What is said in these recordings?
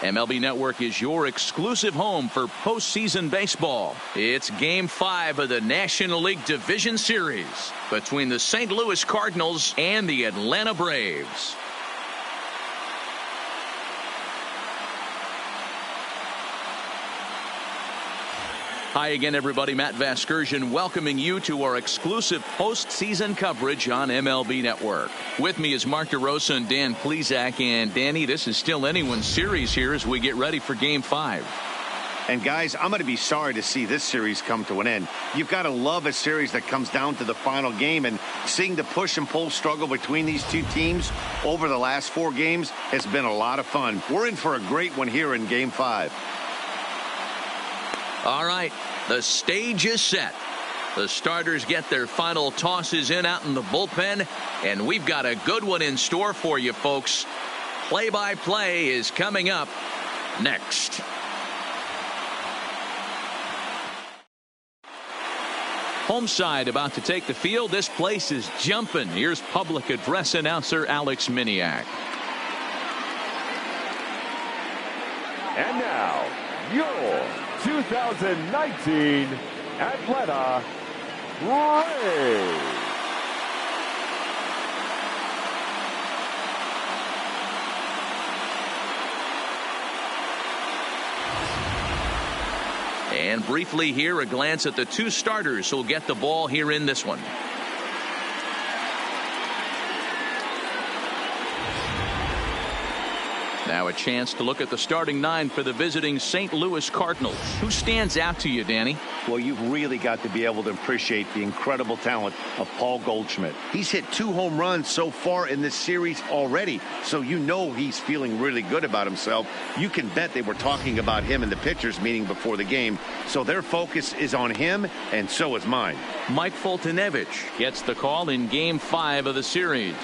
MLB Network is your exclusive home for postseason baseball. It's Game 5 of the National League Division Series between the St. Louis Cardinals and the Atlanta Braves. Hi again, everybody. Matt Vasgersian welcoming you to our exclusive postseason coverage on MLB Network. With me is Mark DeRosa and Dan Plesac. And Danny, this is still anyone's series here as we get ready for Game 5. And guys, I'm going to be sorry to see this series come to an end. You've got to love a series that comes down to the final game, and seeing the push and pull struggle between these two teams over the last 4 games has been a lot of fun. We're in for a great one here in Game 5. All right, the stage is set. The starters get their final tosses in out in the bullpen, and we've got a good one in store for you, folks. Play-by-play is coming up next. Home side about to take the field. This place is jumping. Here's public address announcer Alex Miniak. And now, your 2019 Atlanta Braves. And briefly here, a glance at the 2 starters who'll get the ball here in this one. Now a chance to look at the starting 9 for the visiting St. Louis Cardinals. Who stands out to you, Danny? Well, you've really got to be able to appreciate the incredible talent of Paul Goldschmidt. He's hit 2 home runs so far in this series already, so you know he's feeling really good about himself. You can bet they were talking about him in the pitchers meeting before the game, so their focus is on him, and so is mine. Mike Foltynewicz gets the call in Game 5 of the series.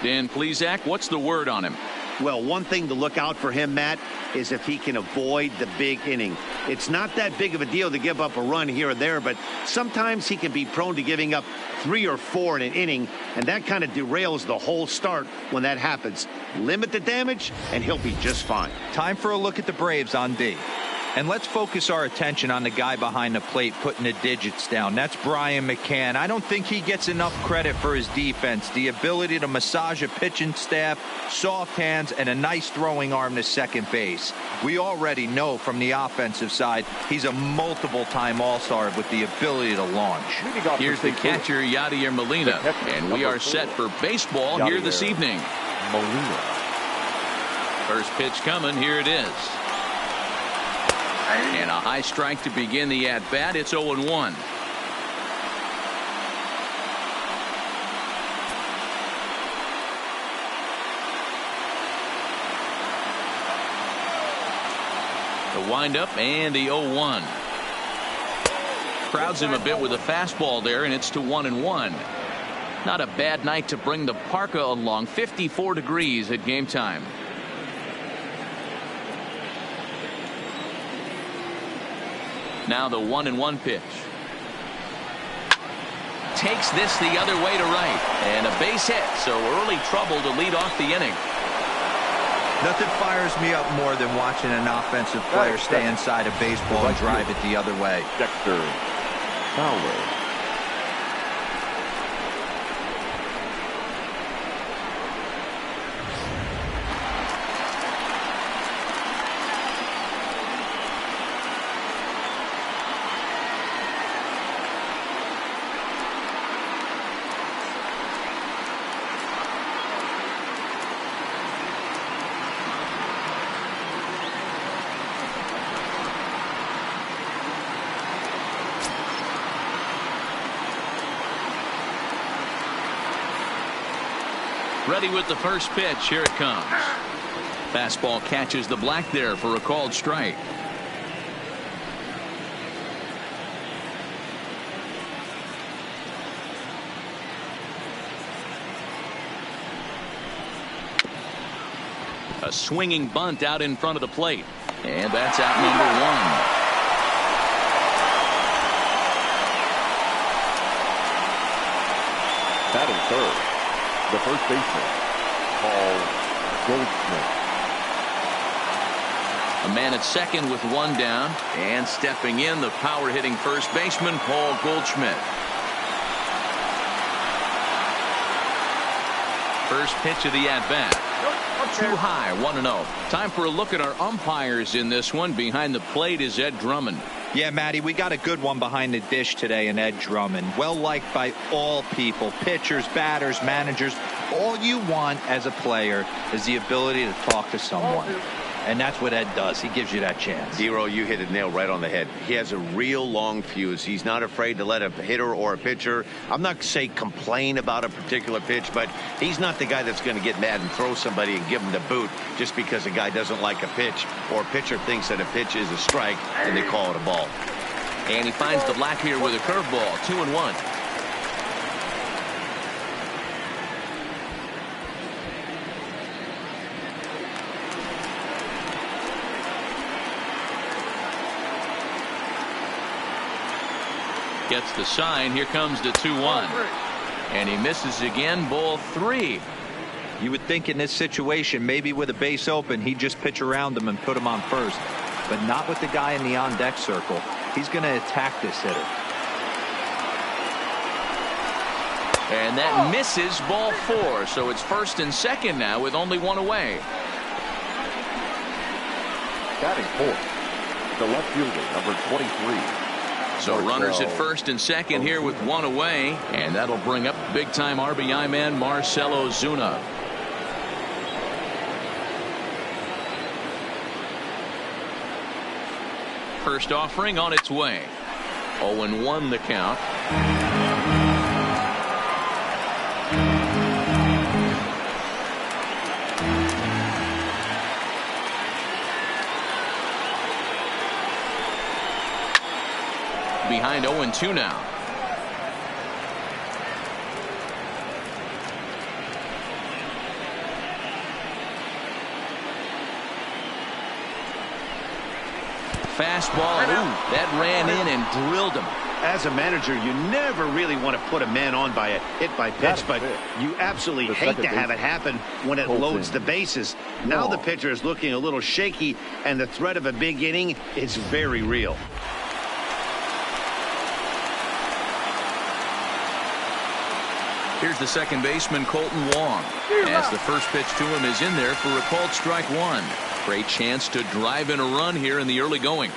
Dan Plesac, what's the word on him? Well, one thing to look out for him, Matt, is if he can avoid the big inning. It's not that big of a deal to give up a run here or there, but sometimes he can be prone to giving up 3 or 4 in an inning, and that kind of derails the whole start when that happens. Limit the damage, and he'll be just fine. Time for a look at the Braves on D. And let's focus our attention on the guy behind the plate putting the digits down. That's Brian McCann. I don't think he gets enough credit for his defense. The ability to massage a pitching staff, soft hands, and a nice throwing arm to second base. We already know from the offensive side, he's a multiple-time All-Star with the ability to launch. Here's the catcher, Yadier Molina. And we are set for baseball here this evening. Molina. First pitch coming. Here it is. And a high strike to begin the at-bat. It's 0-1. The windup and the 0-1. Crowds him a bit with a fastball there, and it's to 1-1. Not a bad night to bring the parka along. 54 degrees at game time. Now the 1-1 pitch. Takes this the other way to right. And a base hit, so early trouble to lead off the inning. Nothing fires me up more than watching an offensive player stay inside a baseball and drive it the other way. Dexter Fowler. Ready with the first pitch. Here it comes. Fastball catches the black there for a called strike. A swinging bunt out in front of the plate. And that's out number 1. Batting third, the first baseman, Paul Goldschmidt. A man at second with one down. And stepping in, the power-hitting first baseman, Paul Goldschmidt. First pitch of the at-bat. Too high, 1-0. Time for a look at our umpires in this one. Behind the plate is Ed Drummond. Yeah, Matty, we got a good one behind the dish today in Ed Drummond. Well liked by all people, pitchers, batters, managers. All you want as a player is the ability to talk to someone. And that's what Ed does. He gives you that chance. Hero, you hit it nail right on the head. He has a real long fuse. He's not afraid to let a hitter or a pitcher, I'm not say complain about a particular pitch, but he's not the guy that's going to get mad and throw somebody and give him the boot just because a guy doesn't like a pitch or a pitcher thinks that a pitch is a strike and they call it a ball. And he finds the black here with a curveball. 2-1. Gets the sign. Here comes the 2-1. And he misses again. Ball 3. You would think in this situation, maybe with a base open, he'd just pitch around him and put him on first. But not with the guy in the on-deck circle. He's going to attack this hitter. And that misses. Ball 4. So it's first and second now with only one away. Batting fourth, the left fielder, number 23. So runners at first and second here with one away, and that'll bring up big-time RBI man Marcell Ozuna. First offering on its way. 0-1 the count. Behind 0-2 now. Fastball. Ooh, that ran in and drilled him. As a manager, you never really want to put a man on by a hit by pitch, but you absolutely hate to have it happen when it loads the bases. Now the pitcher is looking a little shaky, and the threat of a big inning is very real. Here's the second baseman, Colton Wong. As the first pitch to him is in there for a called strike one. Great chance to drive in a run here in the early going.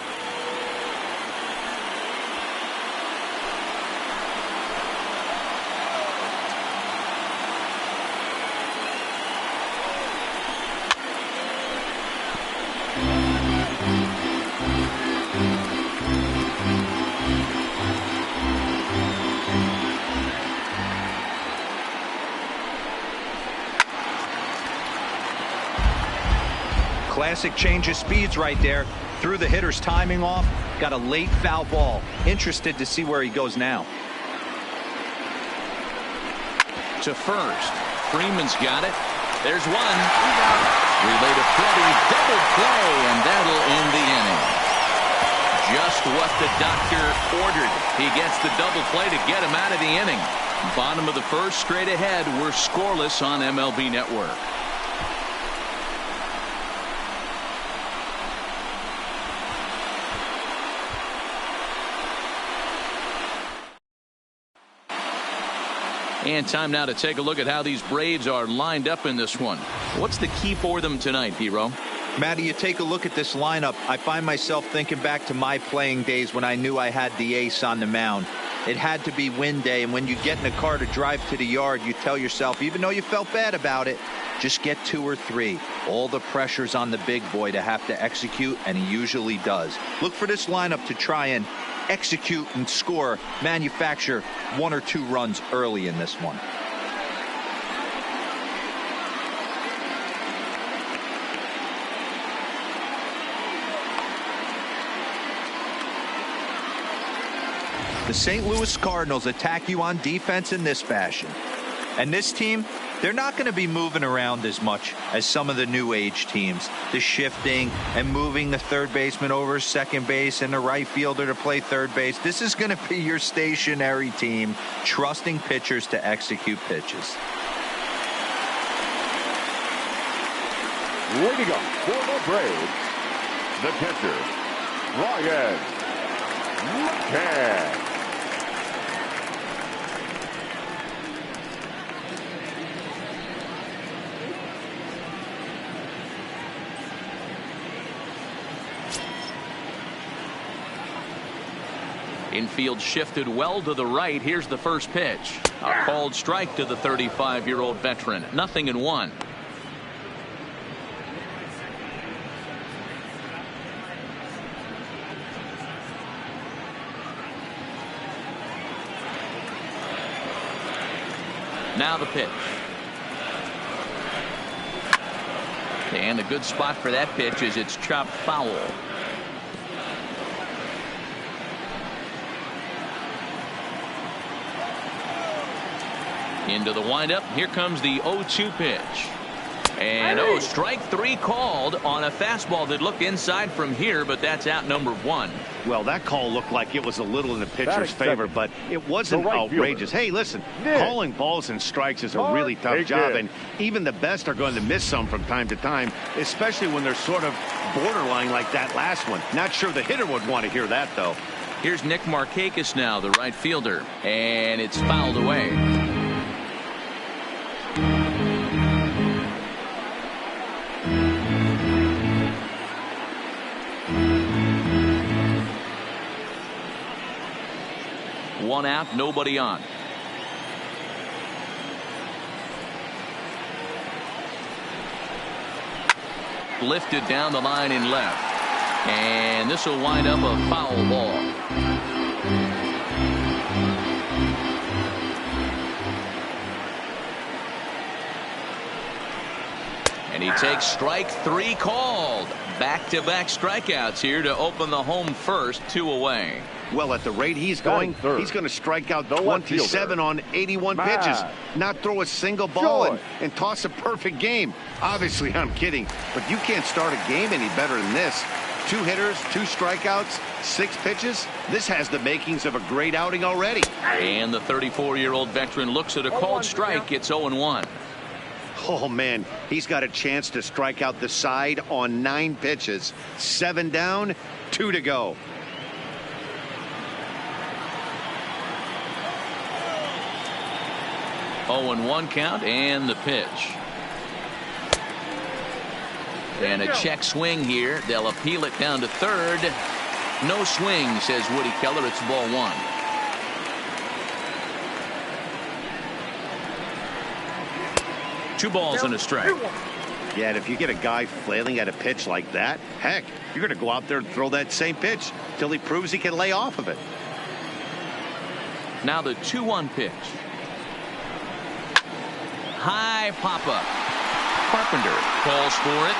Classic change of speeds right there. Threw the hitter's timing off. Got a late foul ball. Interested to see where he goes now. To first. Freeman's got it. There's one. Relay to Freddie. Double play, and that'll end the inning. Just what the doctor ordered. He gets the double play to get him out of the inning. Bottom of the first, straight ahead. We're scoreless on MLB Network. And time now to take a look at how these Braves are lined up in this one. What's the key for them tonight, Hero? Matty, you take a look at this lineup. I find myself thinking back to my playing days when I knew I had the ace on the mound. It had to be win day, and when you get in a car to drive to the yard, you tell yourself, even though you felt bad about it, just get 2 or 3. All the pressure's on the big boy to have to execute, and he usually does. Look for this lineup to try and execute and score, manufacture 1 or 2 runs early in this one. The St. Louis Cardinals attack you on defense in this fashion. And this team, they're not going to be moving around as much as some of the new age teams. The shifting and moving the third baseman over second base and the right fielder to play third base. This is going to be your stationary team, trusting pitchers to execute pitches. Leading up for the Braves, The pitcher, Ryan McCann. Infield shifted well to the right. Here's the first pitch. A called strike to the 35-year-old veteran. 0-1. Now the pitch. And a good spot for that pitch is it's chopped foul. Into the windup. Here comes the 0-2 pitch. And strike three called on a fastball that looked inside from here, but that's out number one. Well, that call looked like it was a little in the pitcher's favor, but it wasn't outrageous. Hey, listen, calling balls and strikes is a really tough job, and even the best are going to miss some from time to time, especially when they're sort of borderline like that last one. Not sure the hitter would want to hear that, though. Here's Nick Markakis now, the right fielder, and it's fouled away. One out, nobody on. Lifted down the line in left. And this will wind up a foul ball. And he takes strike three called. Back-to-back strikeouts here to open the home first, 2 away. Well, at the rate he's going to strike out 27 on 81 pitches. Not throw a single ball and toss a perfect game. Obviously, I'm kidding, but you can't start a game any better than this. 2 hitters, 2 strikeouts, 6 pitches. This has the makings of a great outing already. And the 34-year-old veteran looks at a called strike. It's 0-1. Oh, man, he's got a chance to strike out the side on 9 pitches. 7 down, 2 to go. Oh, 1 count and the pitch. And a check swing here. They'll appeal it down to third. No swing, says Woody Keller. It's ball 1. Two balls and a strike. Yeah, and if you get a guy flailing at a pitch like that, heck, you're going to go out there and throw that same pitch till he proves he can lay off of it. Now the 2-1 pitch. High pop-up. Carpenter calls for it.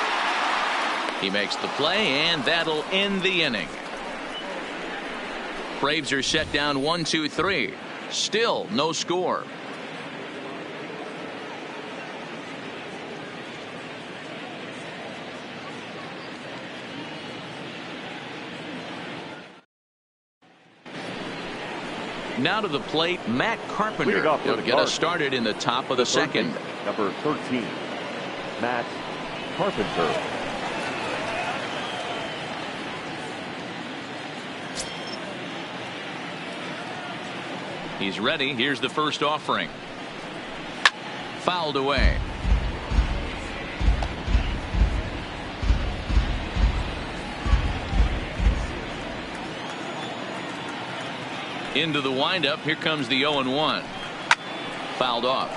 He makes the play, and that'll end the inning. Braves are set down 1-2-3. Still no score. Now to the plate, Matt Carpenter. He'll get us started in the top of the second. Number 13, Matt Carpenter. He's ready. Here's the first offering. Fouled away. Into the windup. Here comes the 0-1. Fouled off.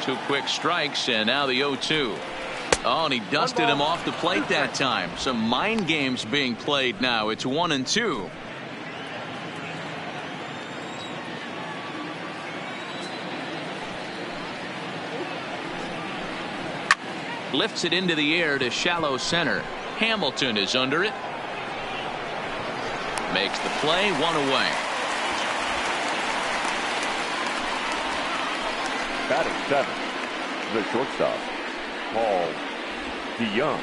Two quick strikes, and now the 0-2. Oh, and he dusted him off the plate that time. Some mind games being played now. It's 1-2. Lifts it into the air to shallow center. Hamilton is under it. Makes the play, 1 away. Batting 7, the shortstop, Paul DeYoung.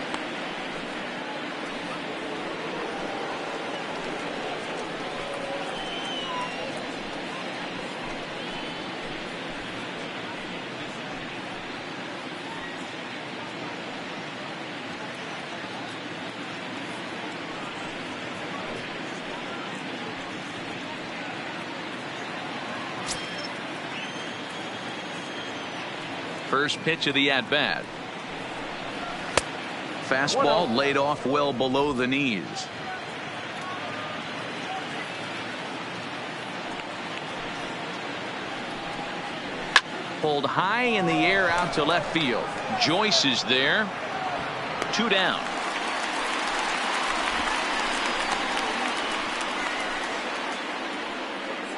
First pitch of the at-bat. Fastball laid off well below the knees. Pulled high in the air out to left field. Joyce is there. 2 down.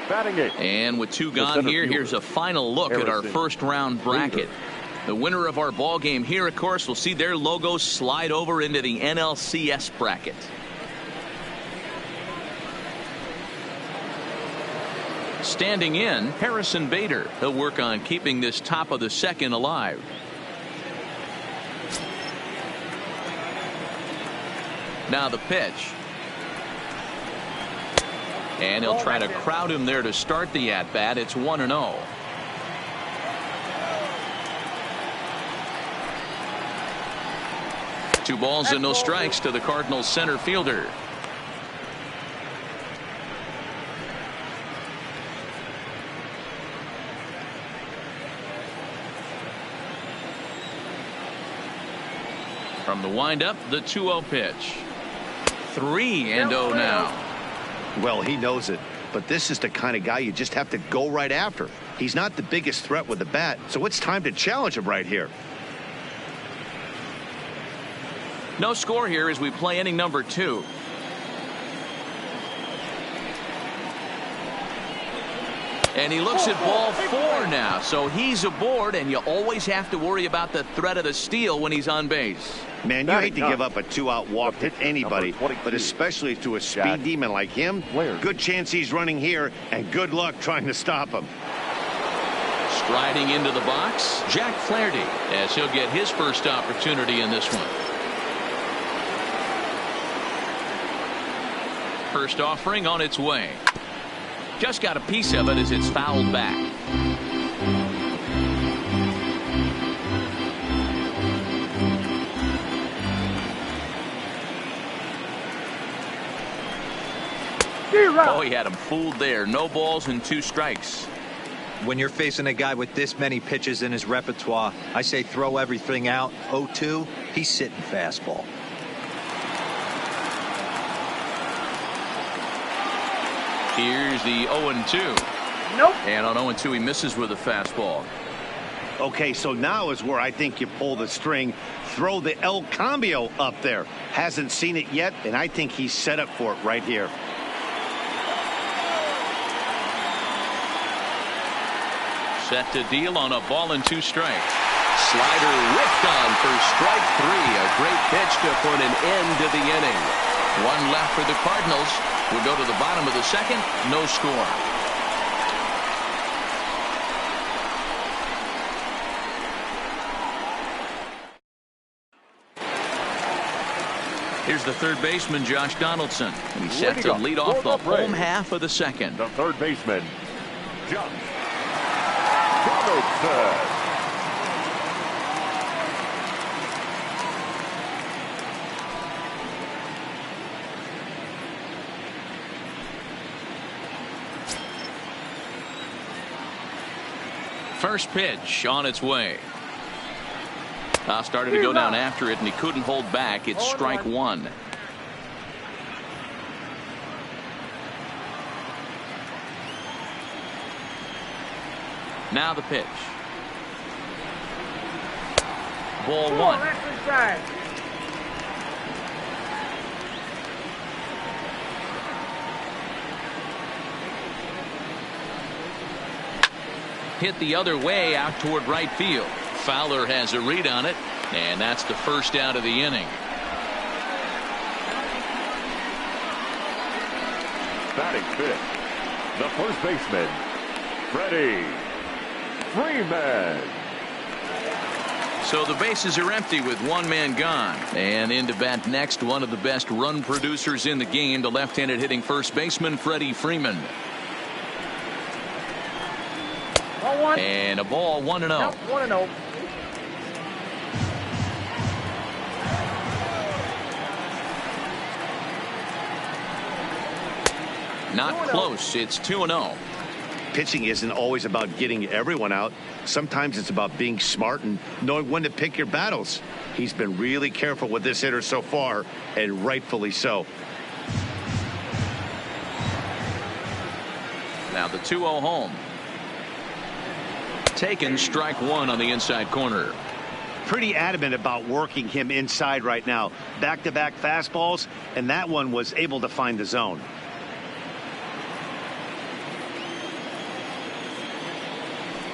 Batting it. And with 2 gone here, here's a final look at our first round bracket. The winner of our ball game here, of course, will see their logo slide over into the NLCS bracket. Standing in, Harrison Bader. He'll work on keeping this top of the second alive. Now the pitch. And he'll try to crowd him there to start the at-bat. It's 1-0. Two balls and no strikes to the Cardinals center fielder. From the windup, the 2-0 pitch. 3-0 now. Well, he knows it, but this is the kind of guy you just have to go right after. He's not the biggest threat with the bat, so it's time to challenge him right here. No score here as we play inning number 2. And he looks at ball 4 now, so he's aboard, and you always have to worry about the threat of the steal when he's on base. Man, you hate to give up a 2-out walk to anybody, but especially to a speed demon like him. Good chance he's running here, and good luck trying to stop him. Striding into the box, Jack Flaherty, as he'll get his first opportunity in this one. First offering on its way. Just got a piece of it as it's fouled back. Oh, he had him fooled there. No balls and 2 strikes. When you're facing a guy with this many pitches in his repertoire, I say throw everything out. 0-2, he's sitting fastball. Here's the 0-2. Nope. And on 0-2, he misses with a fastball. Okay, so now is where I think you pull the string. Throw the El Cambio up there. Hasn't seen it yet, and I think he's set up for it right here. Set to deal on a ball and 2 strikes. Slider whiffed on for strike 3. A great pitch to put an end to the inning. 1 left for the Cardinals. We'll go to the bottom of the second. No score. Here's the third baseman, Josh Donaldson. And he's set to lead off the home half of the second. The third baseman, Josh Donaldson. First pitch on its way. Started to go down after it, and he couldn't hold back. It's strike 1. Now the pitch. Ball 1. Hit the other way out toward right field. Fowler has a read on it, and that's the first out of the inning. Batting fifth, the first baseman, Freddie Freeman. So the bases are empty with 1 man gone. And in to bat next, one of the best run producers in the game, the left-handed hitting first baseman, Freddie Freeman. And a ball, 1-0. Nope, 1-0. Not close. It's 2-0. Pitching isn't always about getting everyone out. Sometimes it's about being smart and knowing when to pick your battles. He's been really careful with this hitter so far, and rightfully so. Now the 2-0 home. Taken, strike one on the inside corner. Pretty adamant about working him inside right now. Back-to-back fastballs, and that one was able to find the zone.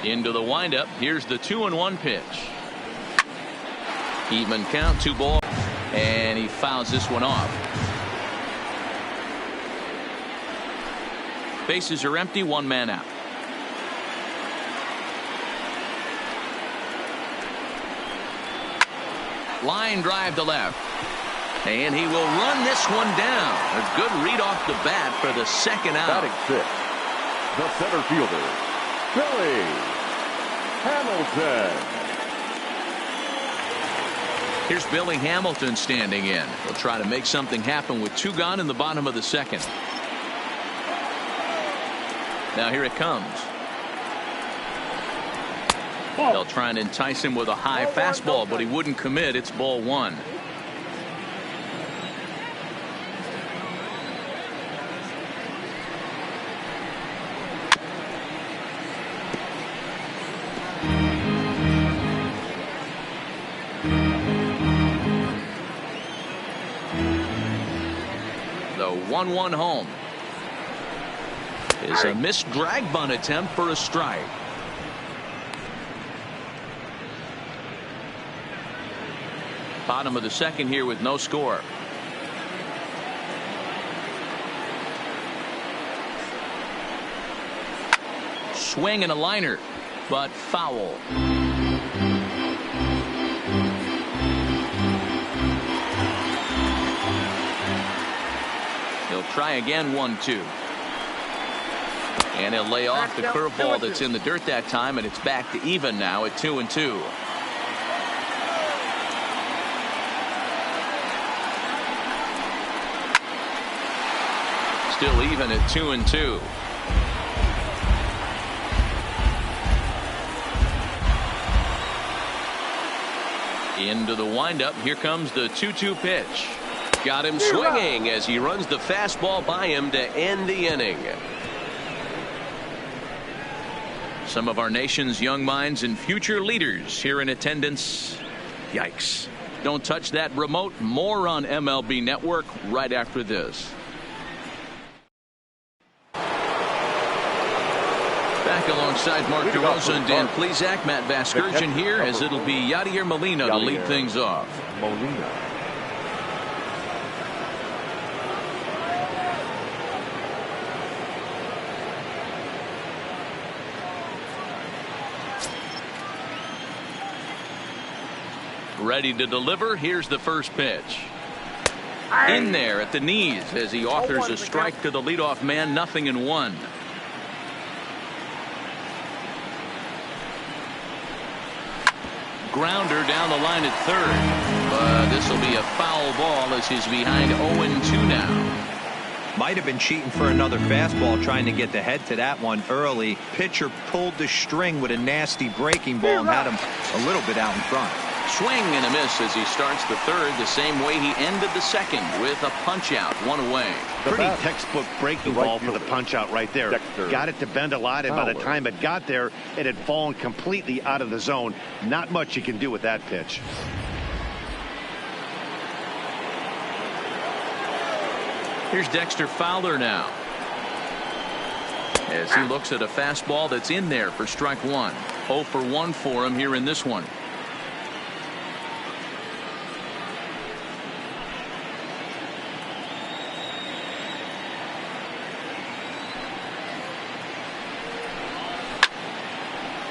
Into the windup. Here's the 2-1 pitch. Even count, 2 ball, and he fouls this one off. Bases are empty, 1 man out. Line drive to left. And he will run this one down. A good read off the bat for the second out. Batting 6, the center fielder, Billy Hamilton. Here's Billy Hamilton standing in. He'll try to make something happen with 2 gone in the bottom of the second. Now here it comes. They'll try and entice him with a high fastball, but he wouldn't commit. It's ball 1. The 1-1 home is a missed drag bunt attempt for a strike. Bottom of the second here with no score. Swing and a liner, but foul. He'll try again, 1-2. And he'll lay off the curveball that's in the dirt that time, and it's back to even now at 2-2. Still even at 2-2. Into the windup. Here comes the 2-2 pitch. Got him swinging as he runs the fastball by him to end the inning. Some of our nation's young minds and future leaders here in attendance. Yikes. Don't touch that remote. More on MLB Network right after this. Back alongside Mark DeRosa and Dan Plesac, Matt Vasgersian here, as it'll be Yadier Molina to lead things off. Ready to deliver. Here's the first pitch. In there at the knees as he offers a strike to the leadoff man. 0-1. Grounder down the line at third. But this will be a foul ball as he's behind 0-2 now. Might have been cheating for another fastball, trying to get the head to that one early. Pitcher pulled the string with a nasty breaking ball and had him a little bit out in front. Swing and a miss as he starts the third, the same way he ended the second, with a punch out, 1 away. Pretty textbook breaking ball for the punch out right there. Got it to bend a lot, and by the time it got there, it had fallen completely out of the zone. Not much you can do with that pitch. Here's Dexter Fowler now, as he looks at a fastball that's in there for strike 1. 0 for 1 for him here in this one.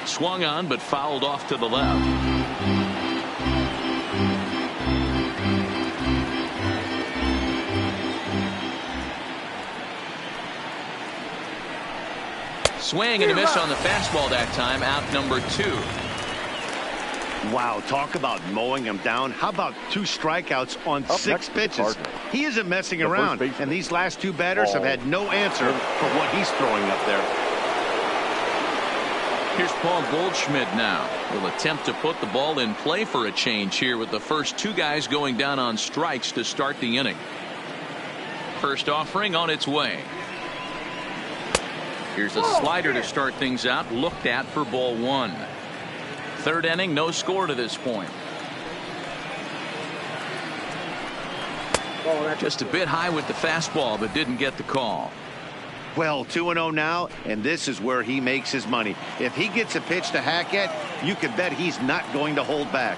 Swung on, but fouled off to the left. Swing and a miss on the fastball that time. Out number 2. Wow, talk about mowing him down. How about 2 strikeouts on 6 pitches? He isn't messing around, and these last 2 batters have had no answer for what he's throwing up there. Here's Paul Goldschmidt now. Will attempt to put the ball in play for a change here with the first two guys going down on strikes to start the inning. First offering on its way. Here's a slider to start things out, looked at for ball one. Third inning, no score to this point. Just a bit high with the fastball, but didn't get the call. Well, 2-0 now, and this is where he makes his money. If he gets a pitch to hack at, you can bet he's not going to hold back.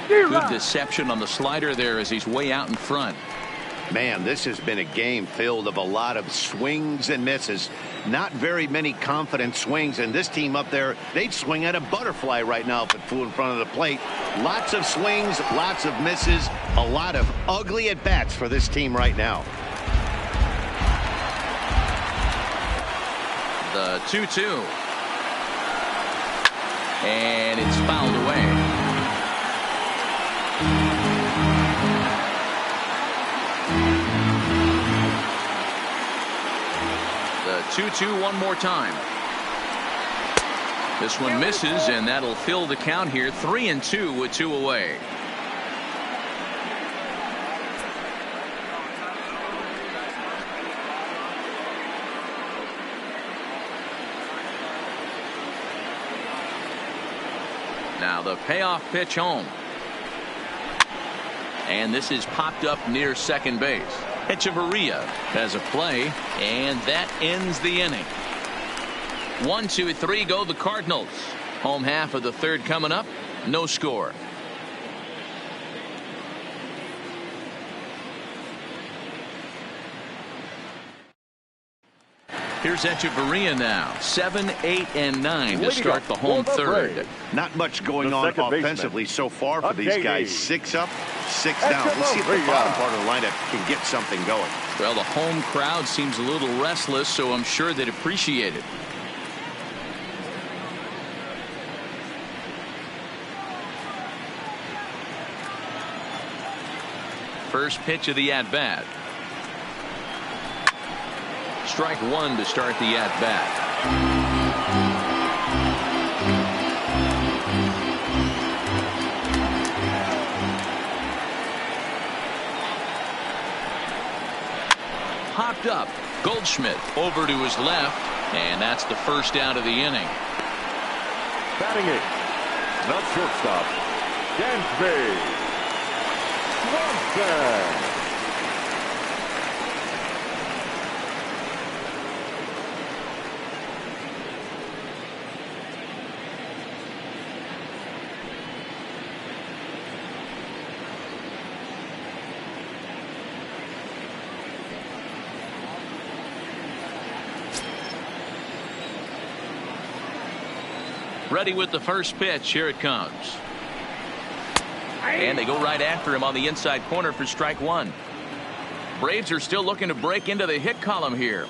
Good deception on the slider there as he's way out in front. Man, this has been a game filled of a lot of swings and misses. Not very many confident swings, and this team up there, they'd swing at a butterfly right now if it flew in front of the plate. Lots of swings, lots of misses, a lot of ugly at-bats for this team right now. The 2-2. And it's fouled away. The 2-2 one more time. This one misses, and that'll fill the count here. 3-2 with two away. Now the payoff pitch home. And this is popped up near second base. Echeverria has a play, and that ends the inning. 1, 2, 3 go the Cardinals. Home half of the third coming up. No score. Here's Echeverria now. 7, 8, and 9 to start the home third. Not much going on offensively so far for these guys. 6 up, 6 down. Let's see if the bottom part of the lineup can get something going. Well, the home crowd seems a little restless, so I'm sure they'd appreciate it. First pitch of the at-bat. Strike one to start the at-bat. Popped up. Goldschmidt over to his left, and that's the first out of the inning. Batting it, not shortstop, Dansby Swanson. Ready with the first pitch. Here it comes. And they go right after him on the inside corner for strike one. Braves are still looking to break into the hit column here.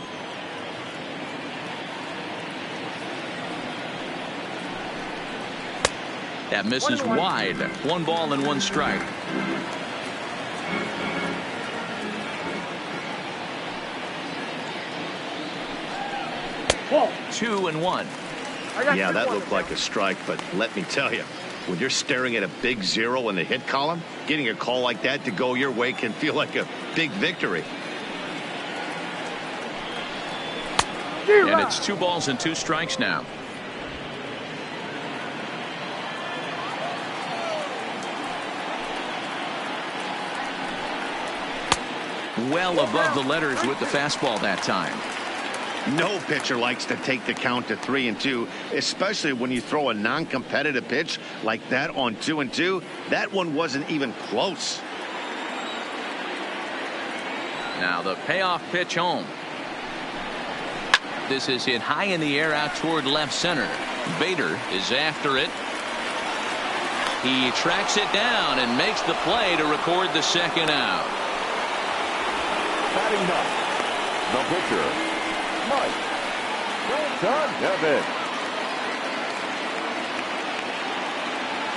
That misses wide. 1 ball and 1 strike. Whoa. 2-1. Yeah, that looked like a strike, but let me tell you, when you're staring at a big 0 in the hit column, getting a call like that to go your way can feel like a big victory. And it's 2 balls and 2 strikes now. Well above the letters with the fastball that time. No pitcher likes to take the count to 3-2, especially when you throw a non-competitive pitch like that on 2-2. That one wasn't even close. Now the payoff pitch home. This is hit high in the air out toward left center. Bader is after it. He tracks it down and makes the play to record the second out. Batting up, the pitcher, Mike Fulton.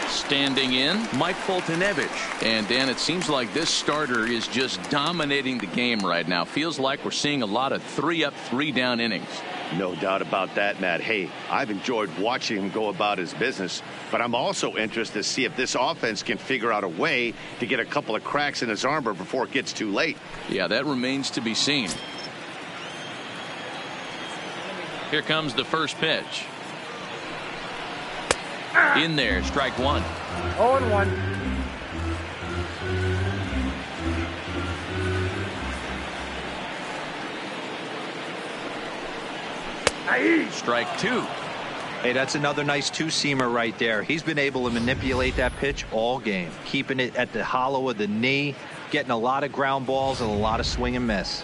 Standing in, Mike Fultonevich. And Dan, it seems like this starter is just dominating the game right now. Feels like we're seeing a lot of 3 up, 3 down innings. No doubt about that, Matt. Hey, I've enjoyed watching him go about his business, but I'm also interested to see if this offense can figure out a way to get a couple of cracks in his armor before it gets too late. Yeah, that remains to be seen. Here comes the first pitch. In there, strike one. 0-1. Strike two. Hey, that's another nice two-seamer right there. He's been able to manipulate that pitch all game, keeping it at the hollow of the knee, getting a lot of ground balls and a lot of swing and miss.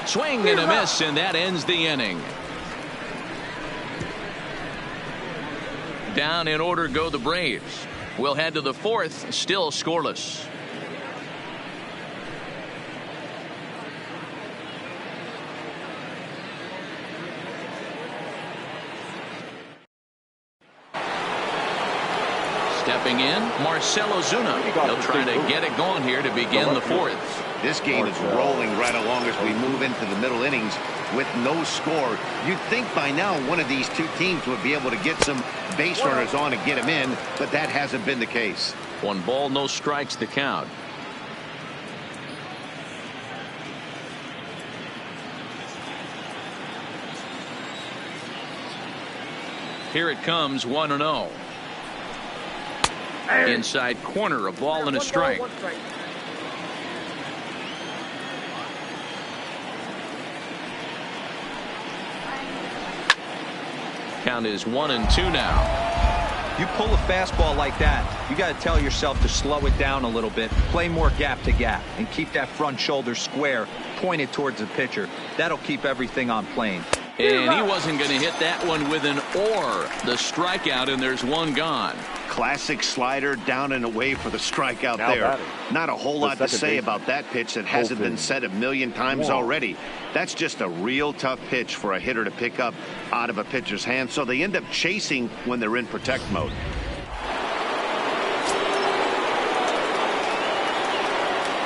Swing and a miss, and that ends the inning. Down in order go the Braves. We'll head to the fourth, still scoreless. Stepping in, Marcell Ozuna. He'll try to get it going here to begin the fourth. This game is rolling right along as we move into the middle innings with no score. You'd think by now one of these two teams would be able to get some base runners on and get them in, but that hasn't been the case. 1 ball, no strikes to count. Here it comes, 1-0. Inside corner, a ball and a strike. Count is 1-2 now. You pull a fastball like that, you got to tell yourself to slow it down a little bit, play more gap to gap, and keep that front shoulder square, pointed towards the pitcher. That'll keep everything on plane. And he wasn't going to hit that one with an or. The strikeout, and there's one gone. Classic slider down and away for the strikeout there. Not a whole lot to say about that pitch that hasn't been said a million times already. That's just a real tough pitch for a hitter to pick up out of a pitcher's hand, so they end up chasing when they're in protect mode.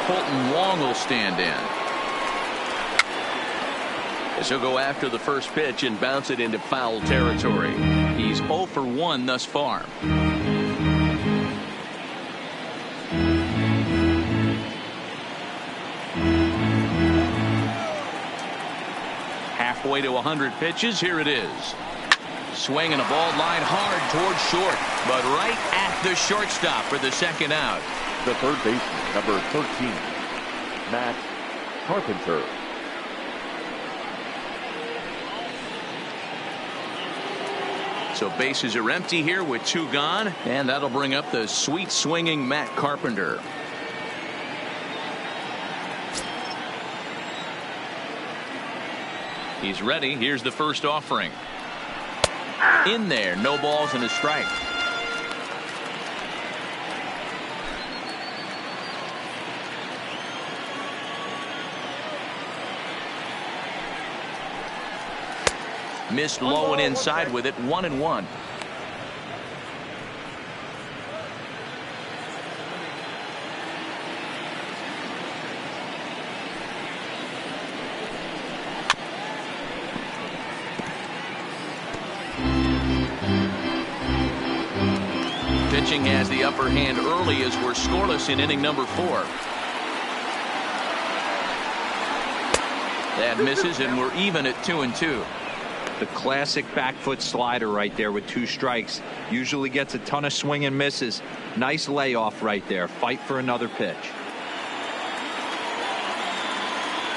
Colton Wong will stand in. As he'll go after the first pitch and bounce it into foul territory. He's 0 for 1 thus far. Halfway to 100 pitches. Here it is. Swing and a ball line hard towards short, but right at the shortstop for the second out. The third baseman, number 13, Matt Carpenter. So bases are empty here with 2 gone, and that'll bring up the sweet swinging Matt Carpenter. He's ready. Here's the first offering. In there, no balls and a strike. Missed low and inside with it, 1-1. Pitching has the upper hand early as we're scoreless in inning number 4. That misses, and we're even at 2-2. The classic back foot slider right there with 2 strikes. Usually gets a ton of swing and misses. Nice layoff right there. Fight for another pitch.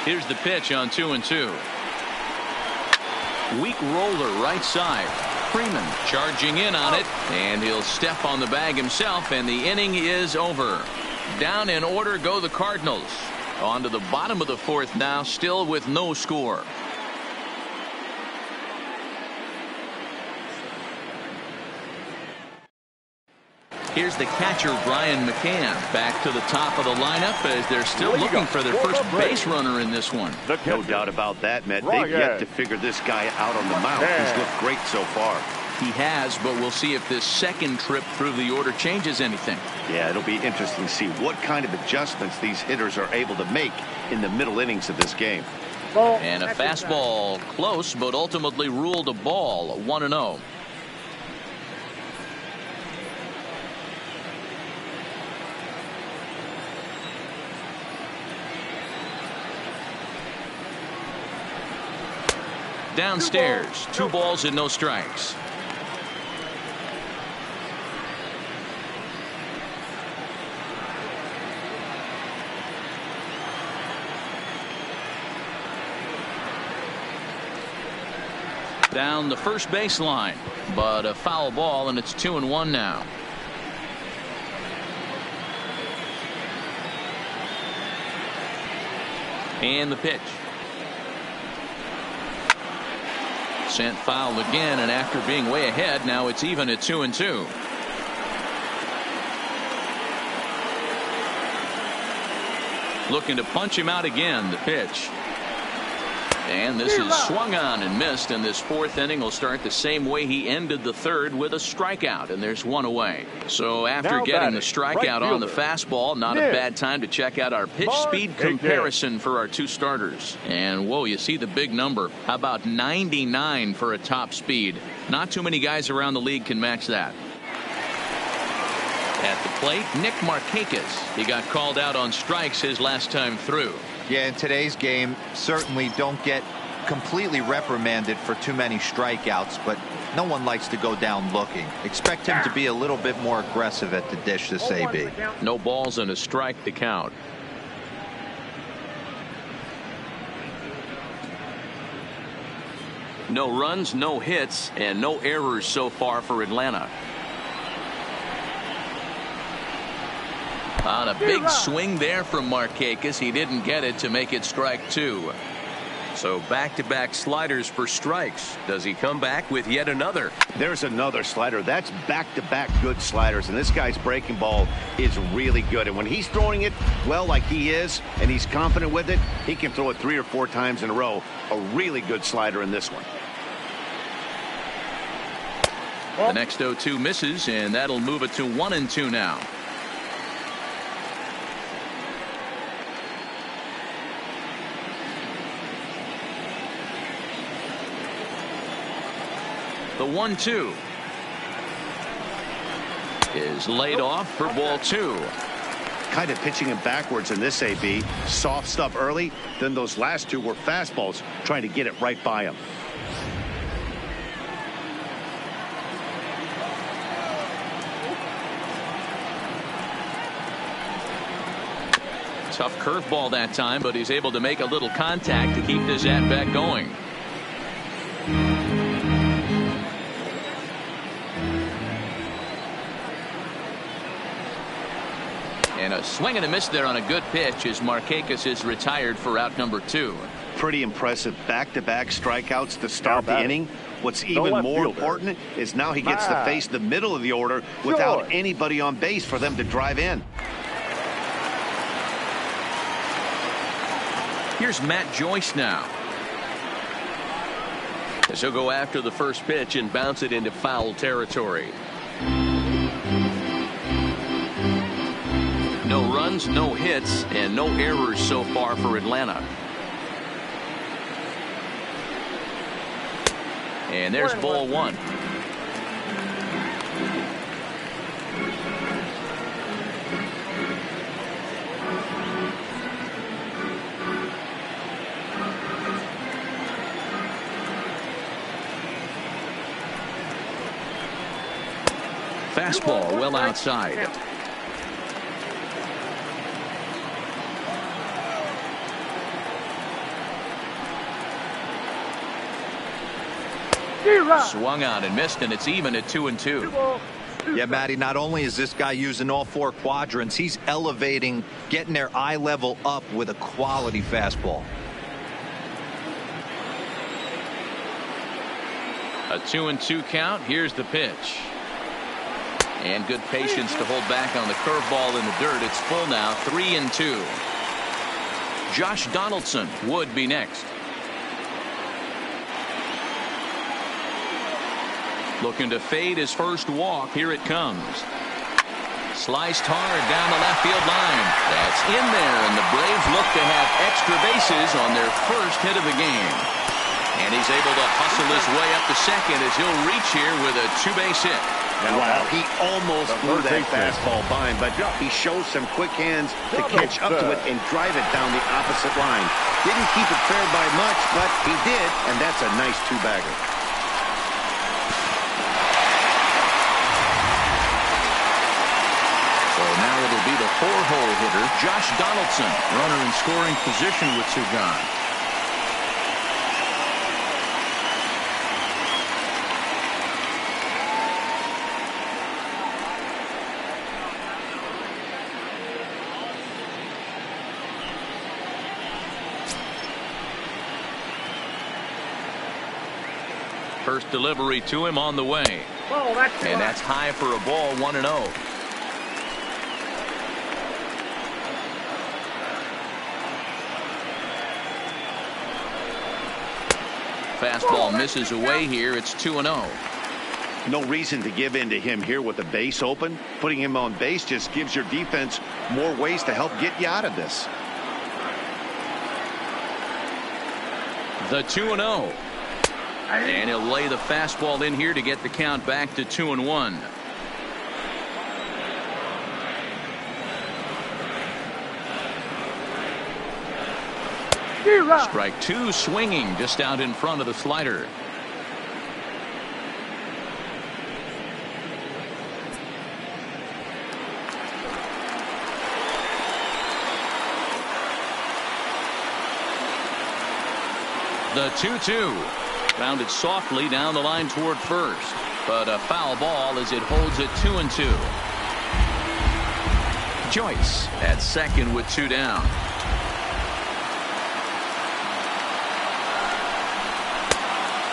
Here's the pitch on 2-2. Weak roller right side. Freeman charging in on it, and he'll step on the bag himself, and the inning is over. Down in order go the Cardinals. On to the bottom of the 4th now, still with no score. Here's the catcher, Brian McCann, back to the top of the lineup as they're still looking for their first base runner in this one. No doubt about that, Matt. They've yet to figure this guy out on the mound. He's looked great so far. He has, but we'll see if this second trip through the order changes anything. Yeah, it'll be interesting to see what kind of adjustments these hitters are able to make in the middle innings of this game. And a fastball close, but ultimately ruled a ball. 1-0. Downstairs, 2 balls and no strikes. Down the first baseline, but a foul ball, and it's 2-1 now. And the pitch. Sent foul again, and after being way ahead, now it's even at 2-2. Looking to punch him out again. The pitch. And this is swung on and missed, and this 4th inning will start the same way he ended the 3rd, with a strikeout, and there's 1 away. So after getting the strikeout on the fastball, not a bad time to check out our pitch speed comparison for our 2 starters. And whoa, you see the big number. How about 99 for a top speed? Not too many guys around the league can match that. At the plate, Nick Markakis. He got called out on strikes his last time through. Yeah, in today's game, certainly don't get completely reprimanded for too many strikeouts, but no one likes to go down looking. Expect him to be a little bit more aggressive at the dish this AB. No balls and a strike to count. No runs, no hits, and no errors so far for Atlanta. On a big swing there from Markakis, he didn't get it to make it strike 2. So back-to-back sliders for strikes. Does he come back with yet another? There's another slider. That's back-to-back good sliders, and this guy's breaking ball is really good. And when he's throwing it well like he is, and he's confident with it, he can throw it 3 or 4 times in a row. A really good slider in this one. The next 0-2 misses, and that'll move it to 1-2 now. The 1-2 is laid off for ball 2. Kind of pitching him backwards in this AB. Soft stuff early, then those last 2 were fastballs, trying to get it right by him. Tough curveball that time, but he's able to make a little contact to keep this at-bat going. And a swing and a miss there on a good pitch as Markakis is retired for out number 2. Pretty impressive back-to-back strikeouts to start the inning. What's even more important is now he gets to face the middle of the order without anybody on base for them to drive in. Here's Matt Joyce now. As he'll go after the first pitch and bounce it into foul territory. No runs, no hits, and no errors so far for Atlanta. And there's ball 1. Fastball well outside. Swung on and missed, and it's even at 2-2. Yeah, Matty, not only is this guy using all 4 quadrants, he's elevating, getting their eye level up with a quality fastball. A 2-2 count. Here's the pitch. And good patience to hold back on the curveball in the dirt. It's full now, 3-2. Josh Donaldson would be next. Looking to fade his first walk. Here it comes. Sliced hard down the left field line. That's in there, and the Braves look to have extra bases on their first hit of the game. And he's able to hustle his way up to second as he'll reach here with a two-base hit. Wow, he almost blew that fastball by him, but he shows some quick hands to catch up to it and drive it down the opposite line. Didn't keep it fair by much, but he did, and that's a nice two-bagger. So now it'll be the four-hole hitter, Josh Donaldson, runner in scoring position with two gone. First delivery to him on the way. And that's high for a ball, 1-0. Fastball misses away here. It's 2-0. No reason to give in to him here with the base open. Putting him on base just gives your defense more ways to help get you out of this. The 2-0. And he'll lay the fastball in here to get the count back to 2-1. Strike two, swinging just out in front of the slider. The 2-2. Rounded softly down the line toward first, but a foul ball as it holds it 2-2. Joyce at second with two down.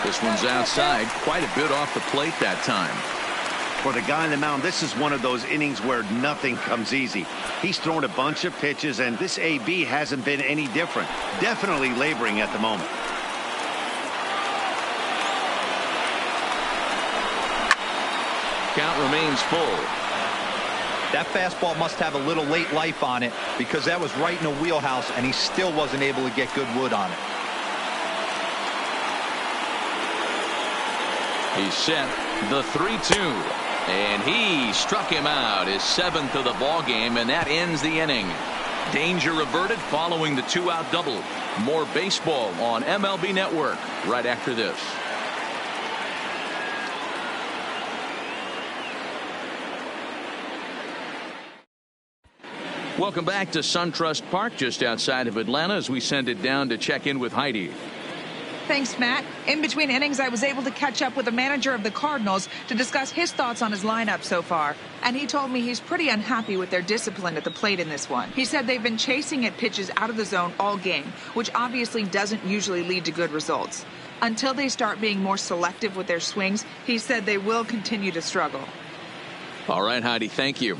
This one's outside, quite a bit off the plate that time. For the guy on the mound, this is one of those innings where nothing comes easy. He's thrown a bunch of pitches, and this AB hasn't been any different. Definitely laboring at the moment. Count remains full. That fastball must have a little late life on it, because that was right in the wheelhouse, and he still wasn't able to get good wood on it. He's set the 3-2, and he struck him out, his seventh of the ball game, and that ends the inning. Danger averted following the two-out double. More baseball on MLB Network right after this. Welcome back to SunTrust Park just outside of Atlanta as we send it down to check in with Heidi. Thanks, Matt. In between innings, I was able to catch up with the manager of the Cardinals to discuss his thoughts on his lineup so far. And he told me he's pretty unhappy with their discipline at the plate in this one. He said they've been chasing at pitches out of the zone all game, which obviously doesn't usually lead to good results. Until they start being more selective with their swings, he said they will continue to struggle. All right, Heidi, thank you.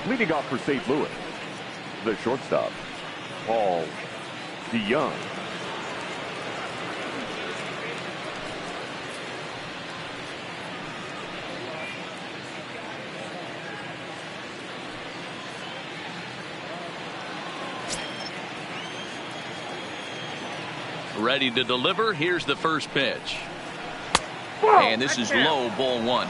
Leading off for St. Louis, the shortstop, Paul DeYoung. Ready to deliver. Here's the first pitch. And this is low, ball one.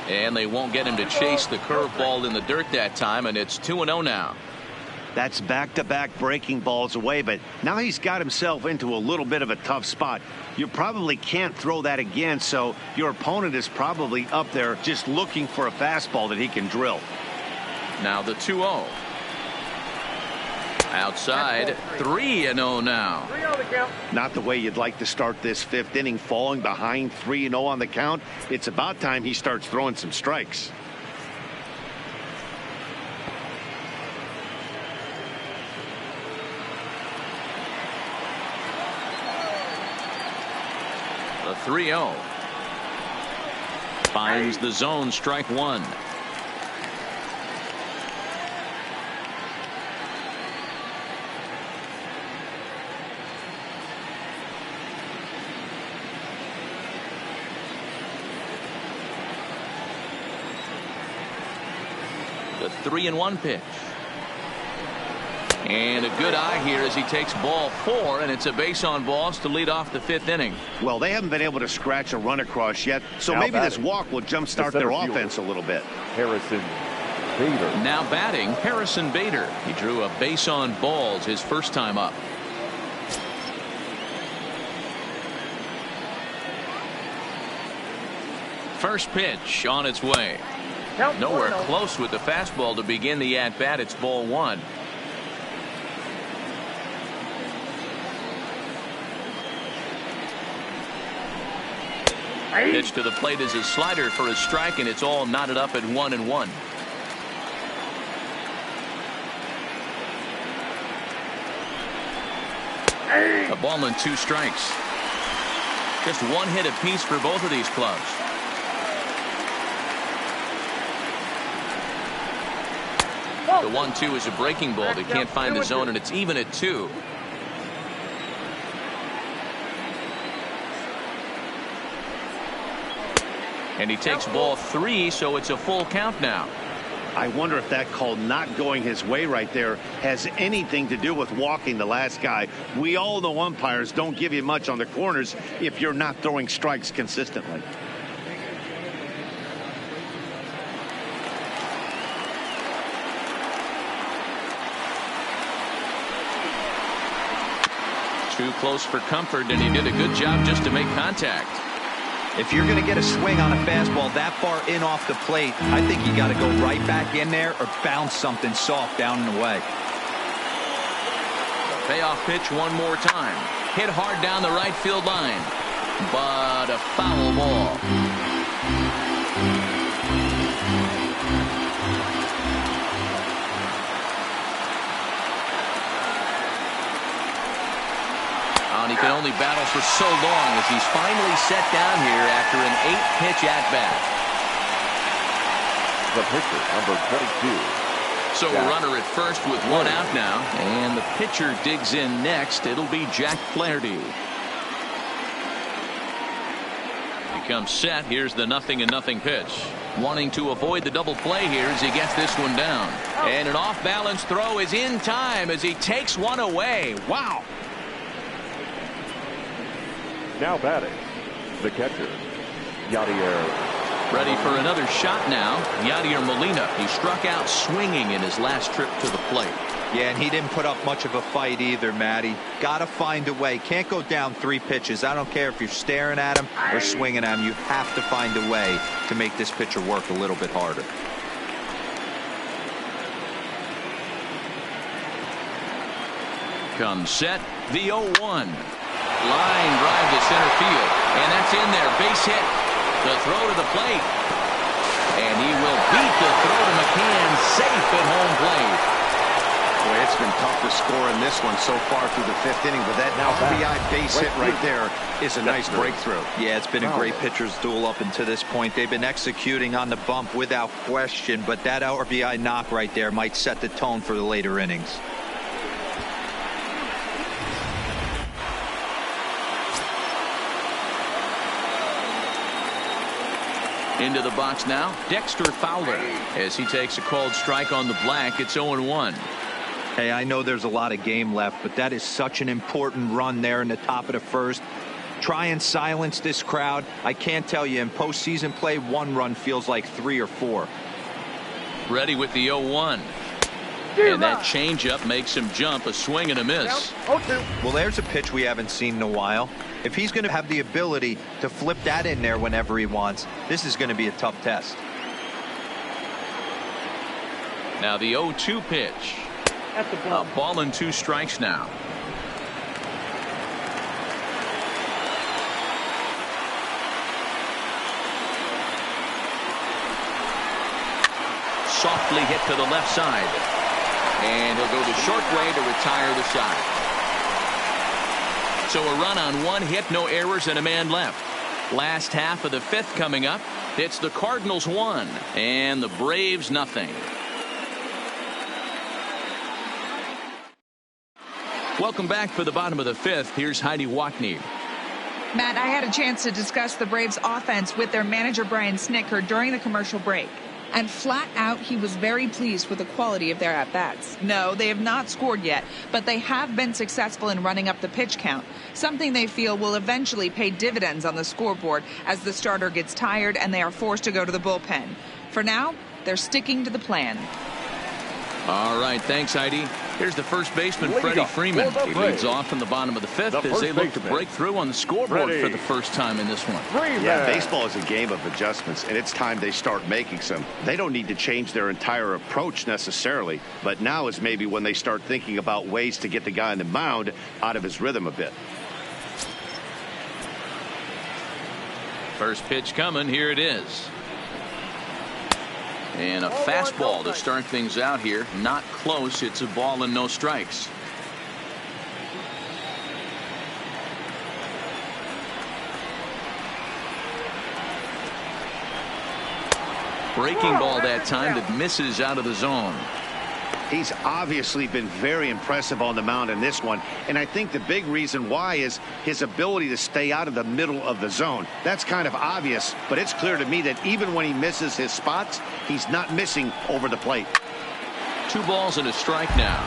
And they won't get him to chase the curveball in the dirt that time, and it's 2-0 now. That's back-to-back breaking balls away, but now he's got himself into a little bit of a tough spot. You probably can't throw that again, so your opponent is probably up there just looking for a fastball that he can drill. Now the 2-0. Outside, 3-0 now. Not the way you'd like to start this fifth inning, falling behind 3-0 on the count. It's about time he starts throwing some strikes. The 3-0. Finds the zone, strike one. The 3-1 pitch. And a good eye here as he takes ball 4, and it's a base on balls to lead off the 5th inning. Well, they haven't been able to scratch a run across yet, so now maybe this walk will jumpstart their offense a little bit. Harrison Bader. Now batting, Harrison Bader. He drew a base on balls his first time up. First pitch on its way. Nowhere close with the fastball to begin the at-bat. It's ball 1. Pitch to the plate is a slider for a strike, and it's all knotted up at 1-1. A ball and 2 strikes. Just 1 hit apiece for both of these clubs. The 1-2 is a breaking ball. They can't find the zone, and it's even at 2. And he takes ball 3, so it's a full count now. I wonder if that call not going his way right there has anything to do with walking the last guy. We all know umpires don't give you much on the corners if you're not throwing strikes consistently. Too close for comfort, and he did a good job just to make contact. If you're going to get a swing on a fastball that far in off the plate, I think you got to go right back in there or bounce something soft down and away. Payoff pitch one more time. Hit hard down the right field line, but a foul ball. And he can only battle for so long as he's finally set down here after an 8-pitch at-bat. The pitcher, number 22. So a runner at first with 1 out now, and the pitcher digs in next. It'll be Jack Flaherty. He comes set. Here's the 0-0 pitch. Wanting to avoid the double play here as he gets this one down. And an off-balance throw is in time as he takes one away. Wow. Now batting, the catcher, Yadier. Ready for another shot now. Yadier Molina. He struck out swinging in his last trip to the plate. Yeah, and he didn't put up much of a fight either, Matty. Got to find a way. Can't go down 3 pitches. I don't care if you're staring at him or swinging at him. You have to find a way to make this pitcher work a little bit harder. Comes set. The 0-1. Line drive to center field, and that's in there. Base hit. The throw to the plate, and he will beat the throw to McCann, safe at home plate. Boy, it's been tough to score in this one so far through the 5th inning, but that RBI base hit right there is a nice breakthrough. Yeah, it's been a great pitcher's duel up until this point. They've been executing on the bump without question, but that RBI knock right there might set the tone for the later innings. Into the box now, Dexter Fowler, as he takes a called strike on the black. It's 0-1. Hey, I know there's a lot of game left, but that is such an important run there in the top of the first. Try and silence this crowd. I can't tell you, in postseason play, 1 run feels like 3 or 4. Ready with the 0-1. And that changeup makes him jump. A swing and a miss. Well, there's a pitch we haven't seen in a while. If he's going to have the ability to flip that in there whenever he wants, this is going to be a tough test. Now the 0-2 pitch. A ball and 2 strikes now. Softly hit to the left side. And he'll go the short way to retire the side. So a run on 1 hit, no errors, and a man left. Last half of the 5th coming up. It's the Cardinals 1 and the Braves nothing. Welcome back for the bottom of the fifth. Here's Heidi Watney. Matt, I had a chance to discuss the Braves offense with their manager Brian Snitker during the commercial break. And flat out, he was very pleased with the quality of their at-bats. No, they have not scored yet, but they have been successful in running up the pitch count, something they feel will eventually pay dividends on the scoreboard as the starter gets tired and they are forced to go to the bullpen. For now, they're sticking to the plan. All right, thanks, Heidi. Here's the first baseman, Freddie Freeman. He leads off in the bottom of the fifth as they look to break through on the scoreboard for the first time in this one. Yeah, baseball is a game of adjustments, and it's time they start making some. They don't need to change their entire approach necessarily, but now is maybe when they start thinking about ways to get the guy on the mound out of his rhythm a bit. First pitch coming. Here it is. And a fastball to start things out here. Not close. It's a ball and no strikes. Breaking ball that time that misses out of the zone. He's obviously been very impressive on the mound in this one, and I think the big reason why is his ability to stay out of the middle of the zone. That's kind of obvious, but it's clear to me that even when he misses his spots, he's not missing over the plate. 2 balls and a strike now.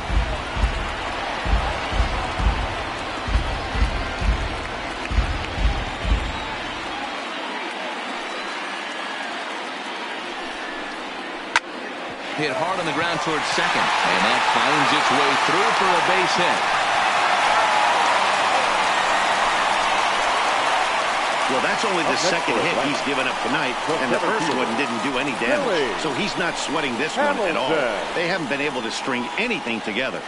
Hit hard on the ground towards second, and that finds its way through for a base hit. Well, that's only the second hit he's given up tonight, and the first one didn't do any damage. So he's not sweating this one at all. They haven't been able to string anything together.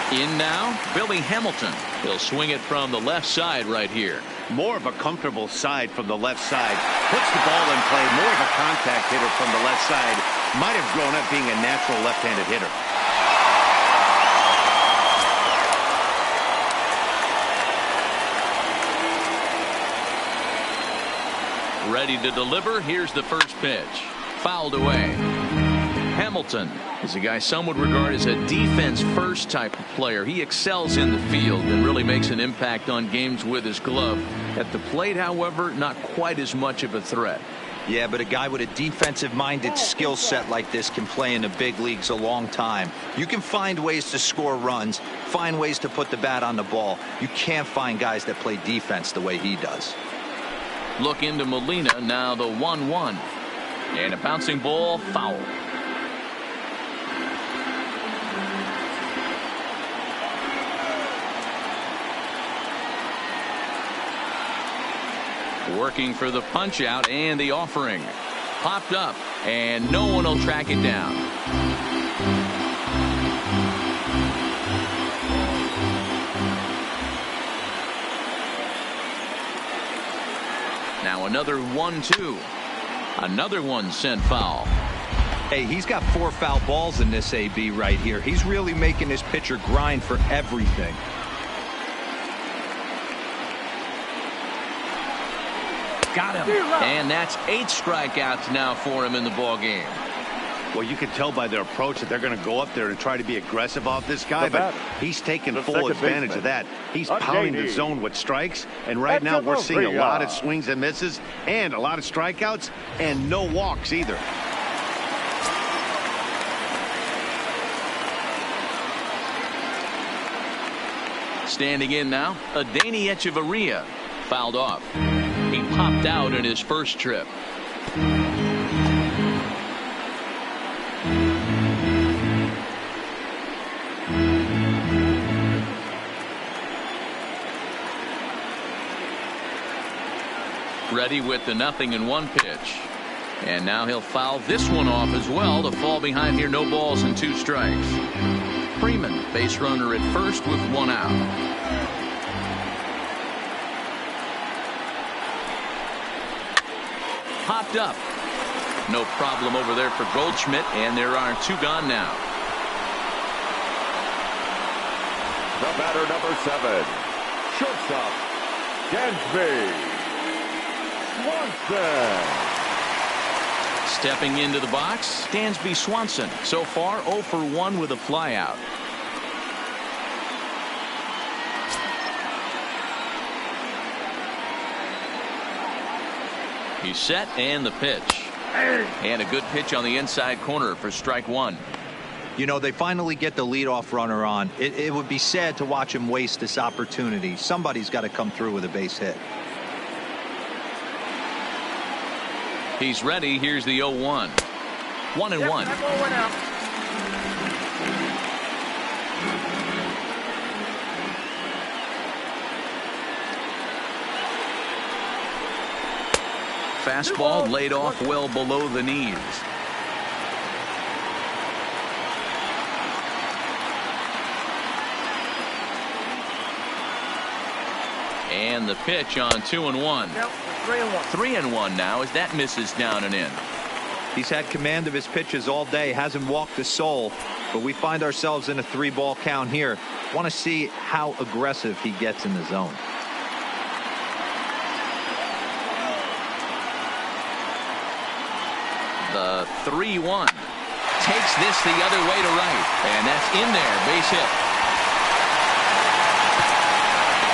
In now, Billy Hamilton. He'll swing it from the left side right here. More of a comfortable side from the left side. Puts the ball in play. More of a contact hitter from the left side. Might have grown up being a natural left-handed hitter. Ready to deliver. Here's the first pitch. Fouled away. Hamilton is a guy some would regard as a defense-first type of player. He excels in the field and really makes an impact on games with his glove. At the plate, however, not quite as much of a threat. Yeah, but a guy with a defensive-minded skill set like this can play in the big leagues a long time. You can find ways to score runs, find ways to put the bat on the ball. You can't find guys that play defense the way he does. Look into Molina, now the 1-1. And a bouncing ball, foul. Working for the punch out and the offering. Popped up, and no one will track it down. Now another 1-2. Another one sent foul. Hey, he's got 4 foul balls in this AB right here. He's really making his pitcher grind for everything. Got him. And that's 8 strikeouts now for him in the ball game. Well, you can tell by their approach that they're going to go up there and try to be aggressive off this guy, but he's taking full advantage of that. He's pounding the zone with strikes, and right now we're seeing a lot of swings and misses and a lot of strikeouts and no walks either. Standing in now, Adeiny Echeverria fouled off. He popped out in his first trip. Ready with the 0-1 pitch. And now he'll foul this one off as well to fall behind here. No balls and 2 strikes. Freeman, base runner at first with 1 out. Popped up. No problem over there for Goldschmidt, and there are 2 gone now. The batter, number 7, shortstop, Dansby Swanson. Stepping into the box, Dansby Swanson. So far, 0 for 1 with a flyout. He's set, and the pitch. And a good pitch on the inside corner for strike one. You know, they finally get the leadoff runner on. It would be sad to watch him waste this opportunity. Somebody's got to come through with a base hit. He's ready. Here's the 0-1. 1-1. Fastball laid off well below the knees. And the pitch on 2-1. 3-1 now as that misses down and in. He's had command of his pitches all day, hasn't walked a soul, but we find ourselves in a 3-ball count here. Want to see how aggressive he gets in the zone. The 3-1 takes this the other way to right, and that's in there, base hit.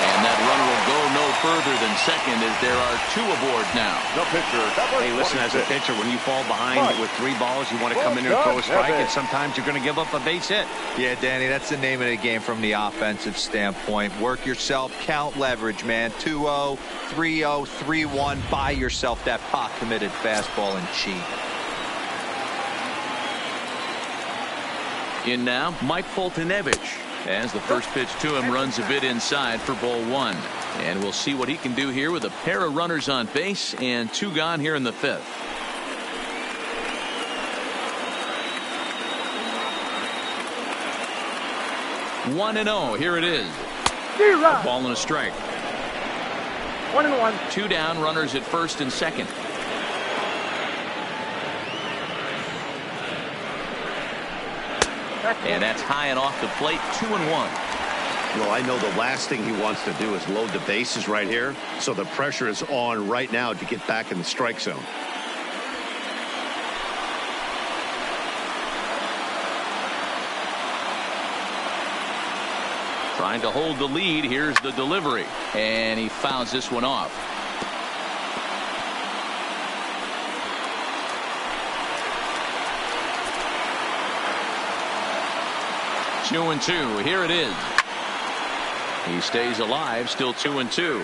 And that runner will go no further than second as there are 2 aboard now. The pitcher. Hey, listen, as a pitcher, when you fall behind with 3 balls, you want to come in and throw a strike, and sometimes you're going to give up a base hit. Yeah, Danny, that's the name of the game from the offensive standpoint. Work yourself, count leverage, man. 2-0, 3-0, 3-1. Buy yourself that pot-committed fastball and cheat. In now, Mike Foltynewicz, as the first pitch to him runs a bit inside for ball 1. And we'll see what he can do here with a pair of runners on base and 2 gone here in the 5th. One and 0. Here it is. A ball and a strike. 1-1. 2 down, runners at first and second. And that's high and off the plate. 2-1. Well, I know the last thing he wants to do is load the bases right here, so the pressure is on right now to get back in the strike zone. Trying to hold the lead. Here's the delivery, and he fouls this one off. Two and 2. Here it is. He stays alive, still 2-2.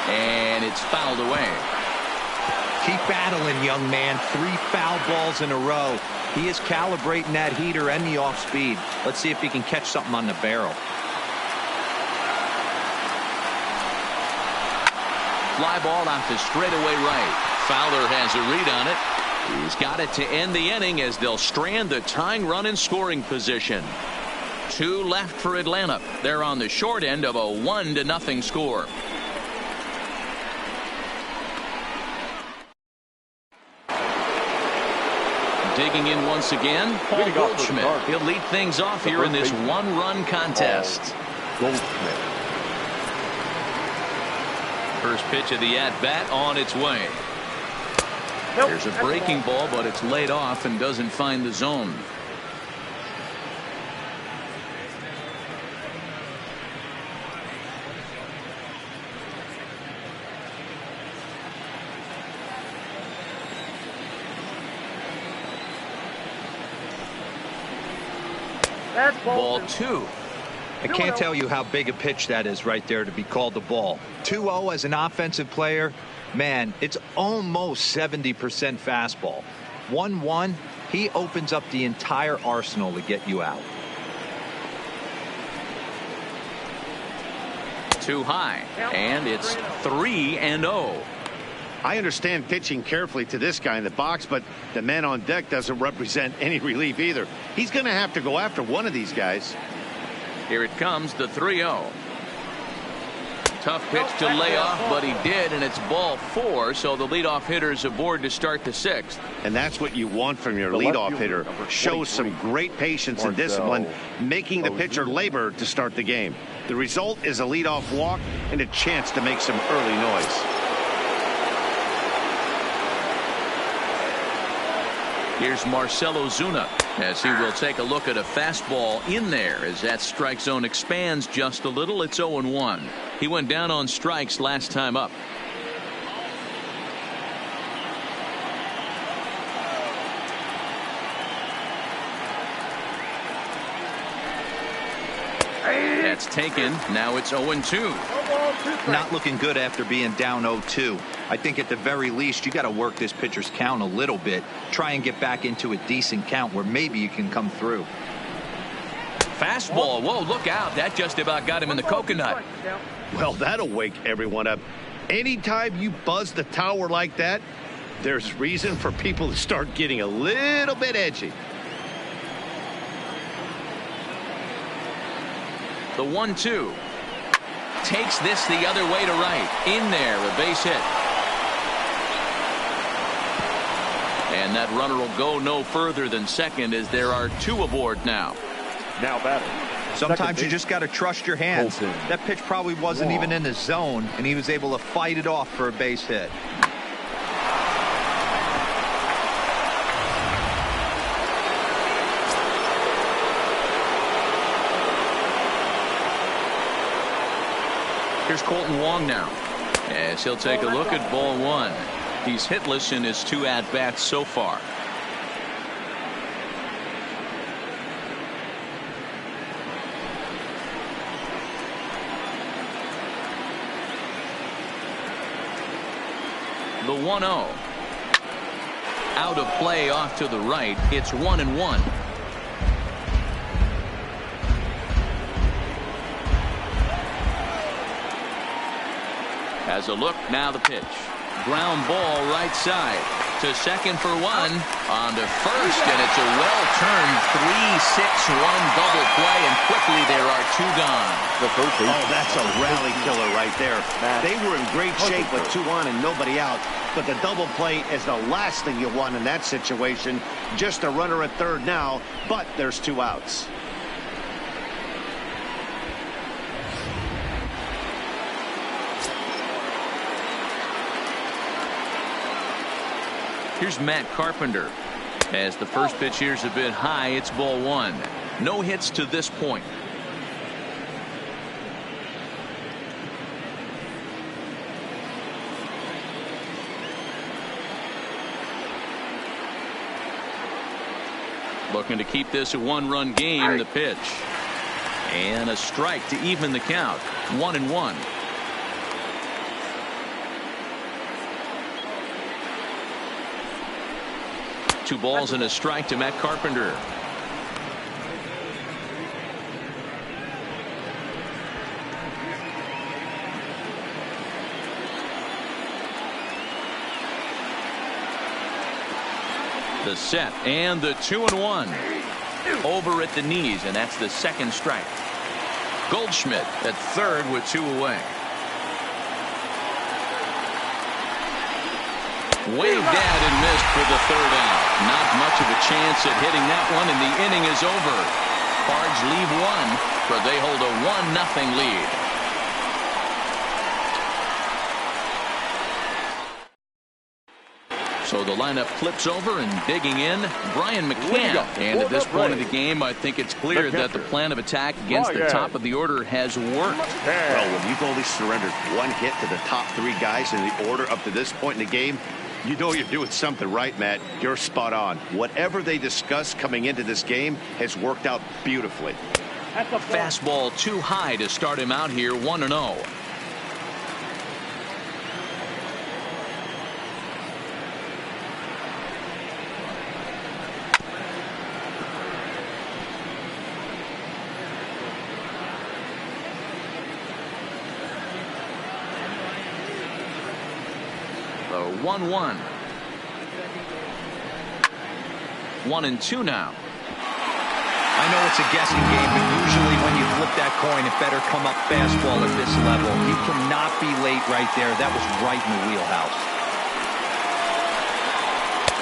And it's fouled away. Keep battling, young man. 3 foul balls in a row. He is calibrating that heater and the off speed. Let's see if he can catch something on the barrel. Fly ball out to straightaway right. Fowler has a read on it. He's got it to end the inning as they'll strand the tying run in scoring position. 2 left for Atlanta. They're on the short end of a 1-0 score. Digging in once again, Paul Goldschmidt. He'll lead things off here in this 1-run contest. Goldschmidt. First pitch of the at-bat on its way. There's a breaking ball, but it's laid off and doesn't find the zone. Ball 2. I can't tell you how big a pitch that is right there to be called a ball. 2-0 as an offensive player, man, it's almost 70% fastball. 1-1, he opens up the entire arsenal to get you out. Too high, and it's 3-0. I understand pitching carefully to this guy in the box, but the man on deck doesn't represent any relief either. He's going to have to go after one of these guys. Here it comes, the 3-0. Tough pitch to lay off, but he did, and it's ball 4, so the leadoff hitter's aboard to start the 6th. And that's what you want from your leadoff hitter. Shows some great patience and discipline, making the pitcher labor to start the game. The result is a leadoff walk and a chance to make some early noise. Here's Marcell Ozuna as he will take a look at a fastball in there as that strike zone expands just a little. It's 0-1. He went down on strikes last time up. That's taken. Now it's 0-2. Not looking good after being down 0-2. I think at the very least you got to work this pitcher's count a little bit. Try and get back into a decent count where maybe you can come through. Fastball. Whoa, look out. That just about got him in the coconut. Well, that'll wake everyone up. Anytime you buzz the tower like that, there's reason for people to start getting a little bit edgy. The 1-2 takes this the other way to right. In there, a base hit. And that runner will go no further than second as there are 2 aboard now. Now batting. Sometimes you just got to trust your hands. That pitch probably wasn't even in the zone, and he was able to fight it off for a base hit. Here's Colton Wong now as he'll take a look at ball 1. He's hitless in his 2 at-bats so far. The 1-0 out of play off to the right. It's 1-1. Has a look, now the pitch. Ground ball right side to second for 1. On to first, and it's a well-turned 3-6-1 double play, and quickly there are 2 gone. Oh, that's a rally killer right there. They were in great shape with 2 on and nobody out, but the double play is the last thing you want in that situation. Just a runner at third now, but there's 2 outs. Here's Matt Carpenter. As the first pitch here's a bit high, it's ball 1. No hits to this point. Looking to keep this a 1-run game. The pitch. And a strike to even the count. 1-1. Two balls and a strike to Matt Carpenter. The set and the 2-1 over at the knees, and that's the second strike. Goldschmidt at third with 2 away. Waved at and missed for the 3rd out. Not much of a chance at hitting that one, and the inning is over. Cards leave 1, but they hold a 1-0 lead. So the lineup flips over, and digging in, Brian McCann. And at this point of the game, I think it's clear that the plan of attack against the top of the order has worked. Well, when you've only surrendered 1 hit to the top 3 guys in the order up to this point in the game, you know you're doing something right, Matt. You're spot on. Whatever they discussed coming into this game has worked out beautifully. Fastball too high to start him out here, 1-0. The 1-1. 1-2 now. I know it's a guessing game, but usually when you flip that coin, it better come up fastball at this level. You cannot be late right there. That was right in the wheelhouse.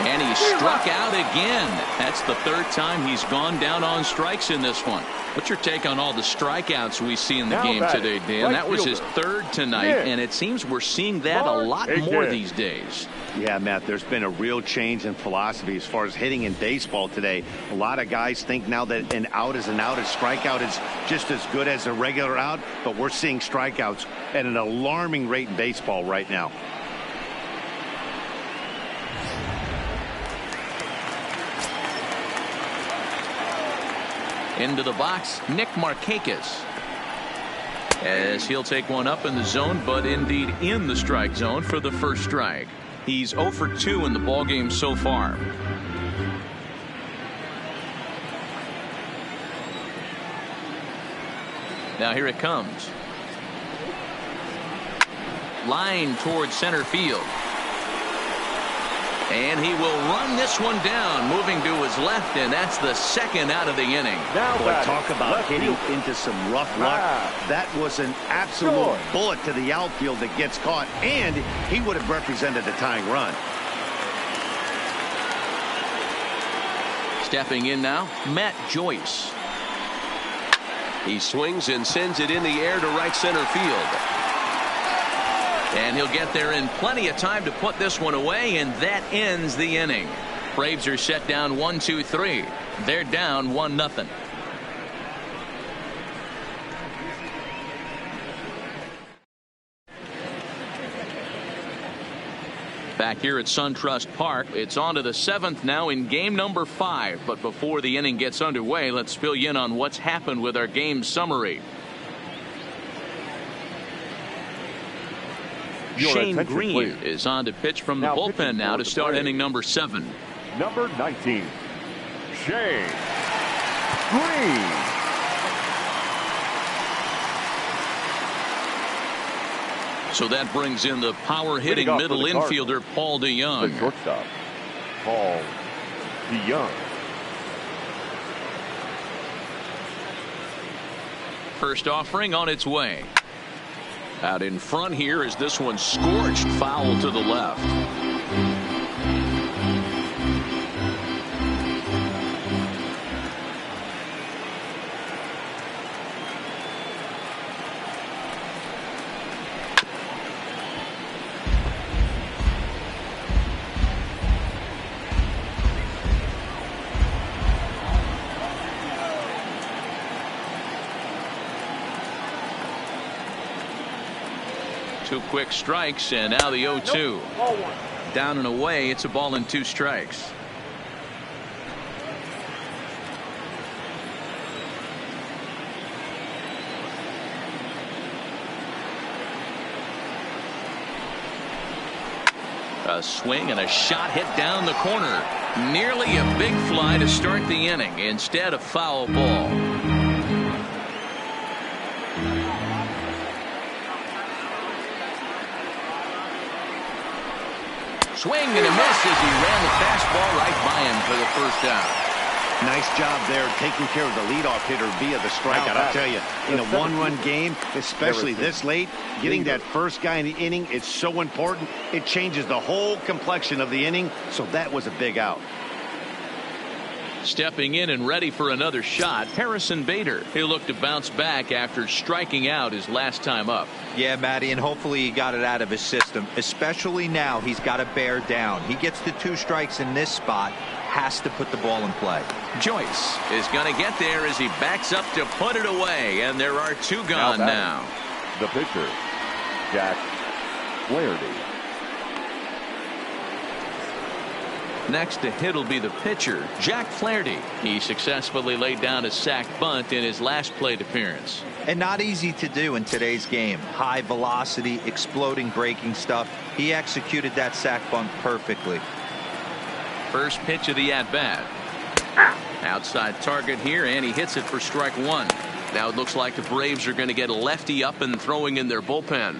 And he struck out again. That's the third time he's gone down on strikes in this one. What's your take on all the strikeouts we see in the game today, Dan? That was his third tonight, and it seems we're seeing that a lot more these days. Yeah, Matt, there's been a real change in philosophy as far as hitting in baseball today. A lot of guys think now that an out is an out, a strikeout is just as good as a regular out, but we're seeing strikeouts at an alarming rate in baseball right now. Into the box, Nick Markakis. As he'll take one up in the zone, but indeed in the strike zone for the first strike. He's 0 for 2 in the ballgame so far. Now here it comes. Line towards center field. And he will run this one down, moving to his left, and that's the second out of the inning. Boy, talk about hitting into some rough luck. That was an absolute bullet to the outfield that gets caught, and he would have represented the tying run. Stepping in now, Matt Joyce. He swings and sends it in the air to right center field. And he'll get there in plenty of time to put this one away, and that ends the inning. Braves are set down 1-2-3. They're down 1-0. Back here at SunTrust Park, it's on to the 7th now in game number 5. But before the inning gets underway, let's fill you in on what's happened with our game summary. Shane Green is on to pitch from the bullpen now to start inning number 7. Number 19, Shane Green. So that brings in the power hitting middle infielder Paul DeYoung. The shortstop, Paul DeYoung. First offering on its way. Out in front here is this one scorched foul to the left. Two quick strikes, and now the 0-2. Down and away, it's a ball and 2 strikes. A swing and a shot hit down the corner. Nearly a big fly to start the inning. Instead, a foul ball. Swing and a miss as he ran the fastball right by him for the first out. Nice job there taking care of the leadoff hitter via the strikeout. I'll tell you, in a one-run game, especially this late, getting that first guy in the inning is so important. It changes the whole complexion of the inning, so that was a big out. Stepping in and ready for another shot, Harrison Bader. He'll look to bounce back after striking out his last time up. Yeah, Matty, and hopefully he got it out of his system. Especially now, he's got to bear down. He gets the 2 strikes in this spot, has to put the ball in play. Joyce is going to get there as he backs up to put it away, and there are 2 gone now. The pitcher, Jack Flaherty. Next to hit will be the pitcher, Jack Flaherty. He successfully laid down a sac bunt in his last plate appearance. And not easy to do in today's game. High velocity, exploding breaking stuff. He executed that sac bunt perfectly. First pitch of the at-bat. Outside target here, and he hits it for strike 1. Now it looks like the Braves are going to get a lefty up and throwing in their bullpen.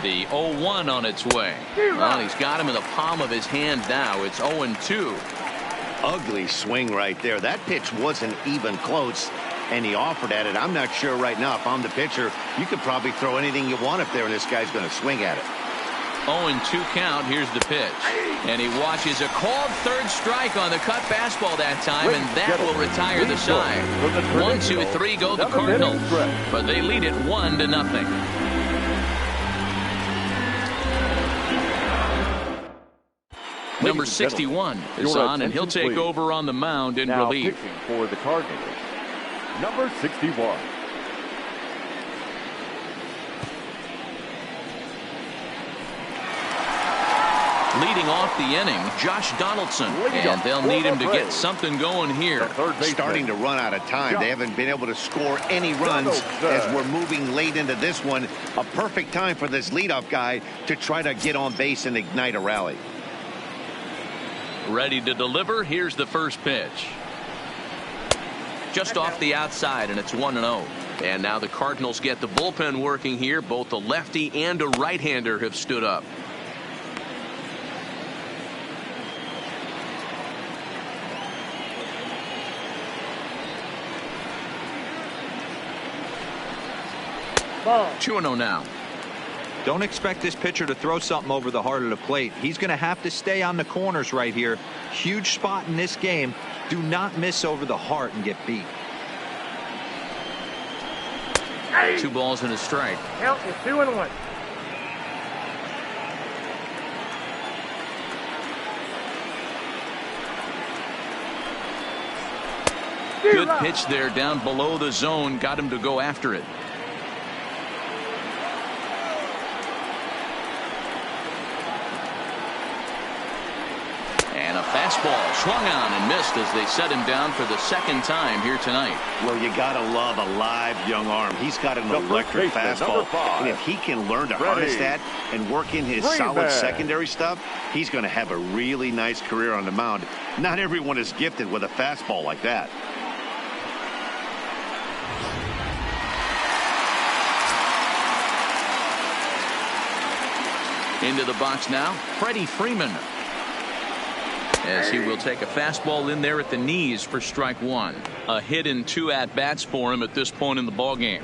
The 0-1 on its way. Well, he's got him in the palm of his hand now. It's 0-2. Ugly swing right there. That pitch wasn't even close, and he offered at it. I'm not sure right now if I'm the pitcher. You could probably throw anything you want up there, and this guy's going to swing at it. 0-2 count. Here's the pitch. And he watches a called third strike on the cut fastball that time, and that will retire the side. 1, 2, 3 go the Cardinals, but they lead it 1-0. Number 61 is on, and he'll take over on the mound in relief. Pitching for the Cardinals, number 61. Leading off the inning, Josh Donaldson, and they'll need him to get something going here. Starting to run out of time. They haven't been able to score any runs as we're moving late into this one. A perfect time for this leadoff guy to try to get on base and ignite a rally. Ready to deliver. Here's the first pitch. Just off the outside, and it's 1-0. And now the Cardinals get the bullpen working here. Both a lefty and a right-hander have stood up. Ball. 2-0 now. Don't expect this pitcher to throw something over the heart of the plate. He's going to have to stay on the corners right here. Huge spot in this game. Do not miss over the heart and get beat. 2 balls and a strike. Count is 2-1. Good pitch there down below the zone. Got him to go after it. And a fastball swung on and missed as they set him down for the second time here tonight. Well, you got to love a live young arm. He's got an electric fastball. And if he can learn to harness that and work in his solid secondary stuff, he's going to have a really nice career on the mound. Not everyone is gifted with a fastball like that. Into the box now, Freddie Freeman. As he will take a fastball in there at the knees for strike 1. A hit and 2 at-bats for him at this point in the ballgame.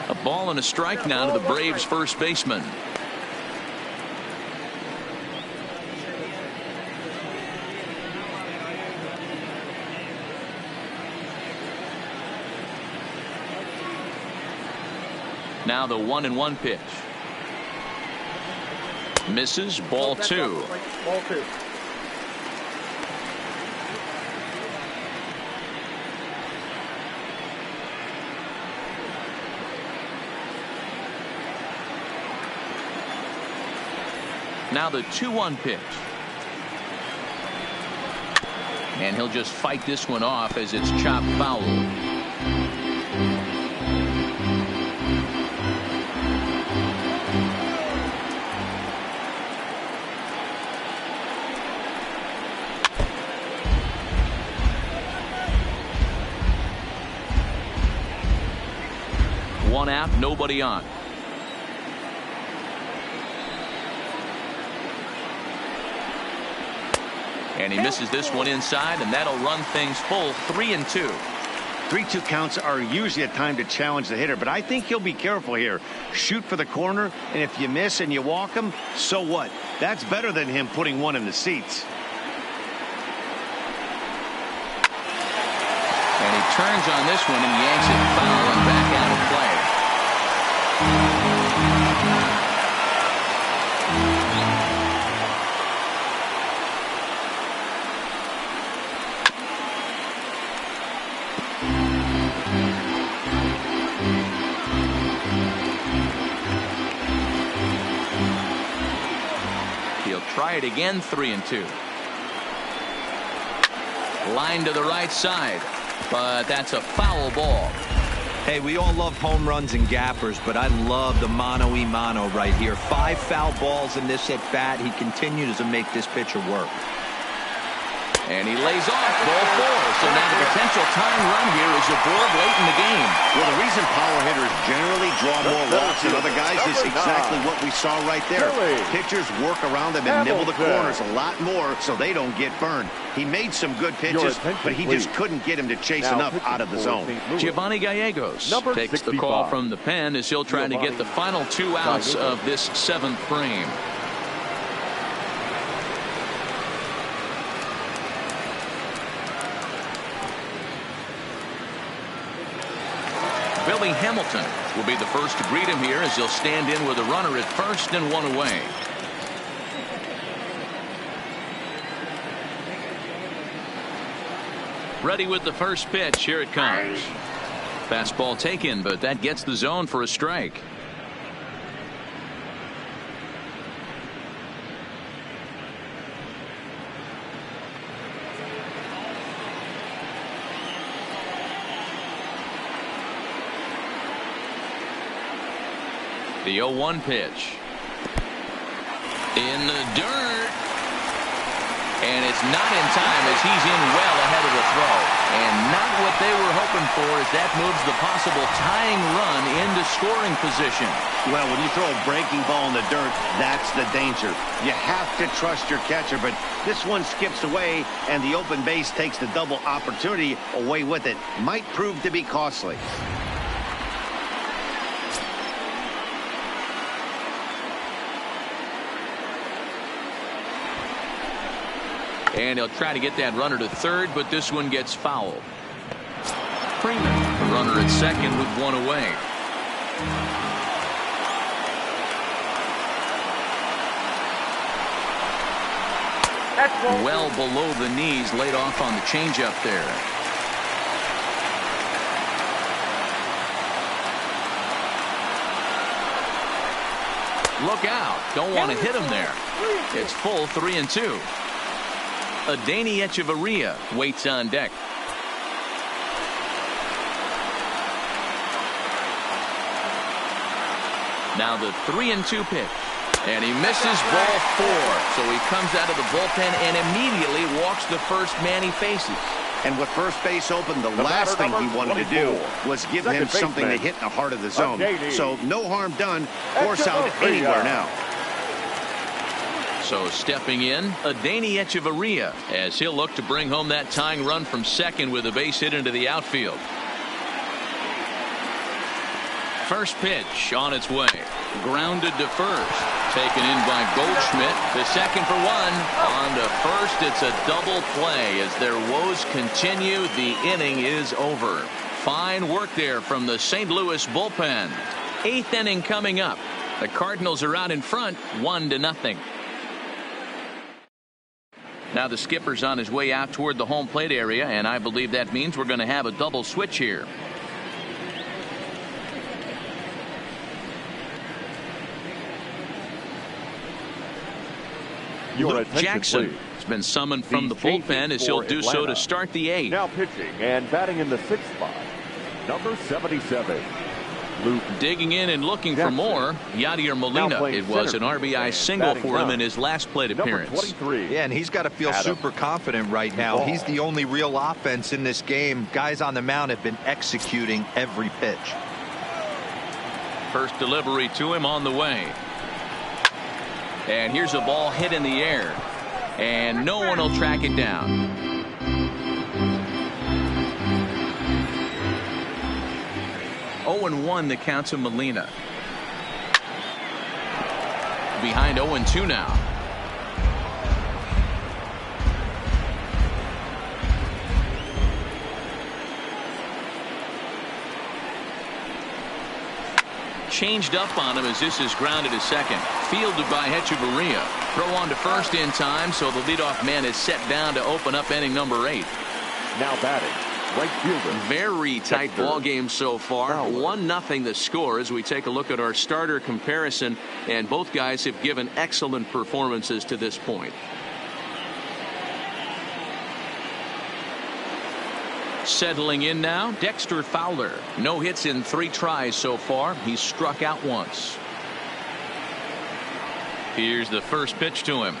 A ball and a strike now to the Braves first baseman. Now the 1-1 pitch. Misses. Ball 2. Ball 2. Now the 2-1 pitch. And he'll just fight this one off as it's chopped foul. One out, nobody on. And he misses this one inside, and that'll run things full 3-2. 3-2 counts are usually a time to challenge the hitter, but I think he'll be careful here. Shoot for the corner, and if you miss and you walk him, so what? That's better than him putting one in the seats. And he turns on this one and yanks it foul and back out of play. He'll try it again, 3-2. Line to the right side. But that's a foul ball. Hey, we all love home runs and gappers, but I love the mano-y-mano right here. 5 foul balls in this at bat. He continues to make this pitcher work. And he lays off ball 4. So now the potential tying run here is aboard late in the game. Well, the reason power hitters generally draw more walks than other guys is exactly what we saw right there. Pitchers work around them and nibble the corners a lot more so they don't get burned. He made some good pitches, but he just couldn't get him to chase enough out of the zone. Giovanni Gallegos takes the call from the pen as he'll try to get the final 2 outs of this 7th frame. Billy Hamilton will be the first to greet him here as he'll stand in with a runner at first and 1 away. Ready with the first pitch. Here it comes. Fastball taken, but that gets the zone for a strike. The 0-1 pitch. In the dirt. And it's not in time as he's in well ahead of the throw. And not what they were hoping for as that moves the possible tying run into scoring position. Well, when you throw a breaking ball in the dirt, that's the danger. You have to trust your catcher, but this one skips away, and the open base takes the double opportunity away with it. Might prove to be costly. And he'll try to get that runner to third, but this one gets fouled. Freeman, the runner at second with 1 away. Well below the knees, laid off on the changeup there. Look out. Don't want to hit him there. It's full 3-2. Adeiny Echeverria waits on deck. Now the 3-2 pitch. And he misses ball 4. So he comes out of the bullpen and immediately walks the first man he faces. And with first base open, the last thing he wanted to do was give him something to hit in the heart of the zone. So no harm done. Force out anywhere now. So stepping in, Adeiny Echeverria as he'll look to bring home that tying run from second with a base hit into the outfield. First pitch on its way. Grounded to first. Taken in by Goldschmidt. The second for 1. On to first. It's a double play as their woes continue. The inning is over. Fine work there from the St. Louis bullpen. 8th inning coming up. The Cardinals are out in front 1-0. Now the skipper's on his way out toward the home plate area, and I believe that means we're going to have a double switch here. Luke Jackson has been summoned from the bullpen as he'll do so to start the 8th. Now pitching and batting in the 6th spot, number 77. Luke digging in and looking for more. Yadier Molina. It was an RBI single for him in his last plate appearance. Yeah, and he's got to feel super confident right now. He's the only real offense in this game. Guys on the mound have been executing every pitch. First delivery to him on the way. And here's a ball hit in the air. And no one will track it down. Oh, 0-1 the count to Molina. Behind 0-2 now. Changed up on him as this is grounded to second. Fielded by Echeverria. Throw on to first in time, so the leadoff man is set down to open up inning number 8. Now batting, right fielder. Very tight ball game so far. 1-0 the score as we take a look at our starter comparison, and both guys have given excellent performances to this point. Settling in now, Dexter Fowler. No hits in 3 tries so far. He's struck out once. Here's the first pitch to him.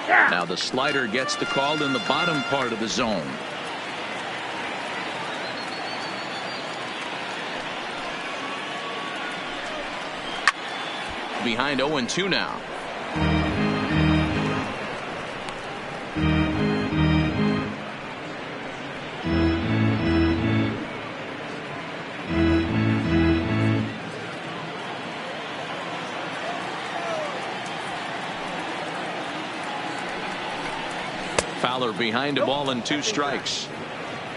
Now the slider gets the call in the bottom part of the zone. Behind 0-2 now. Fowler behind a ball and 2 strikes.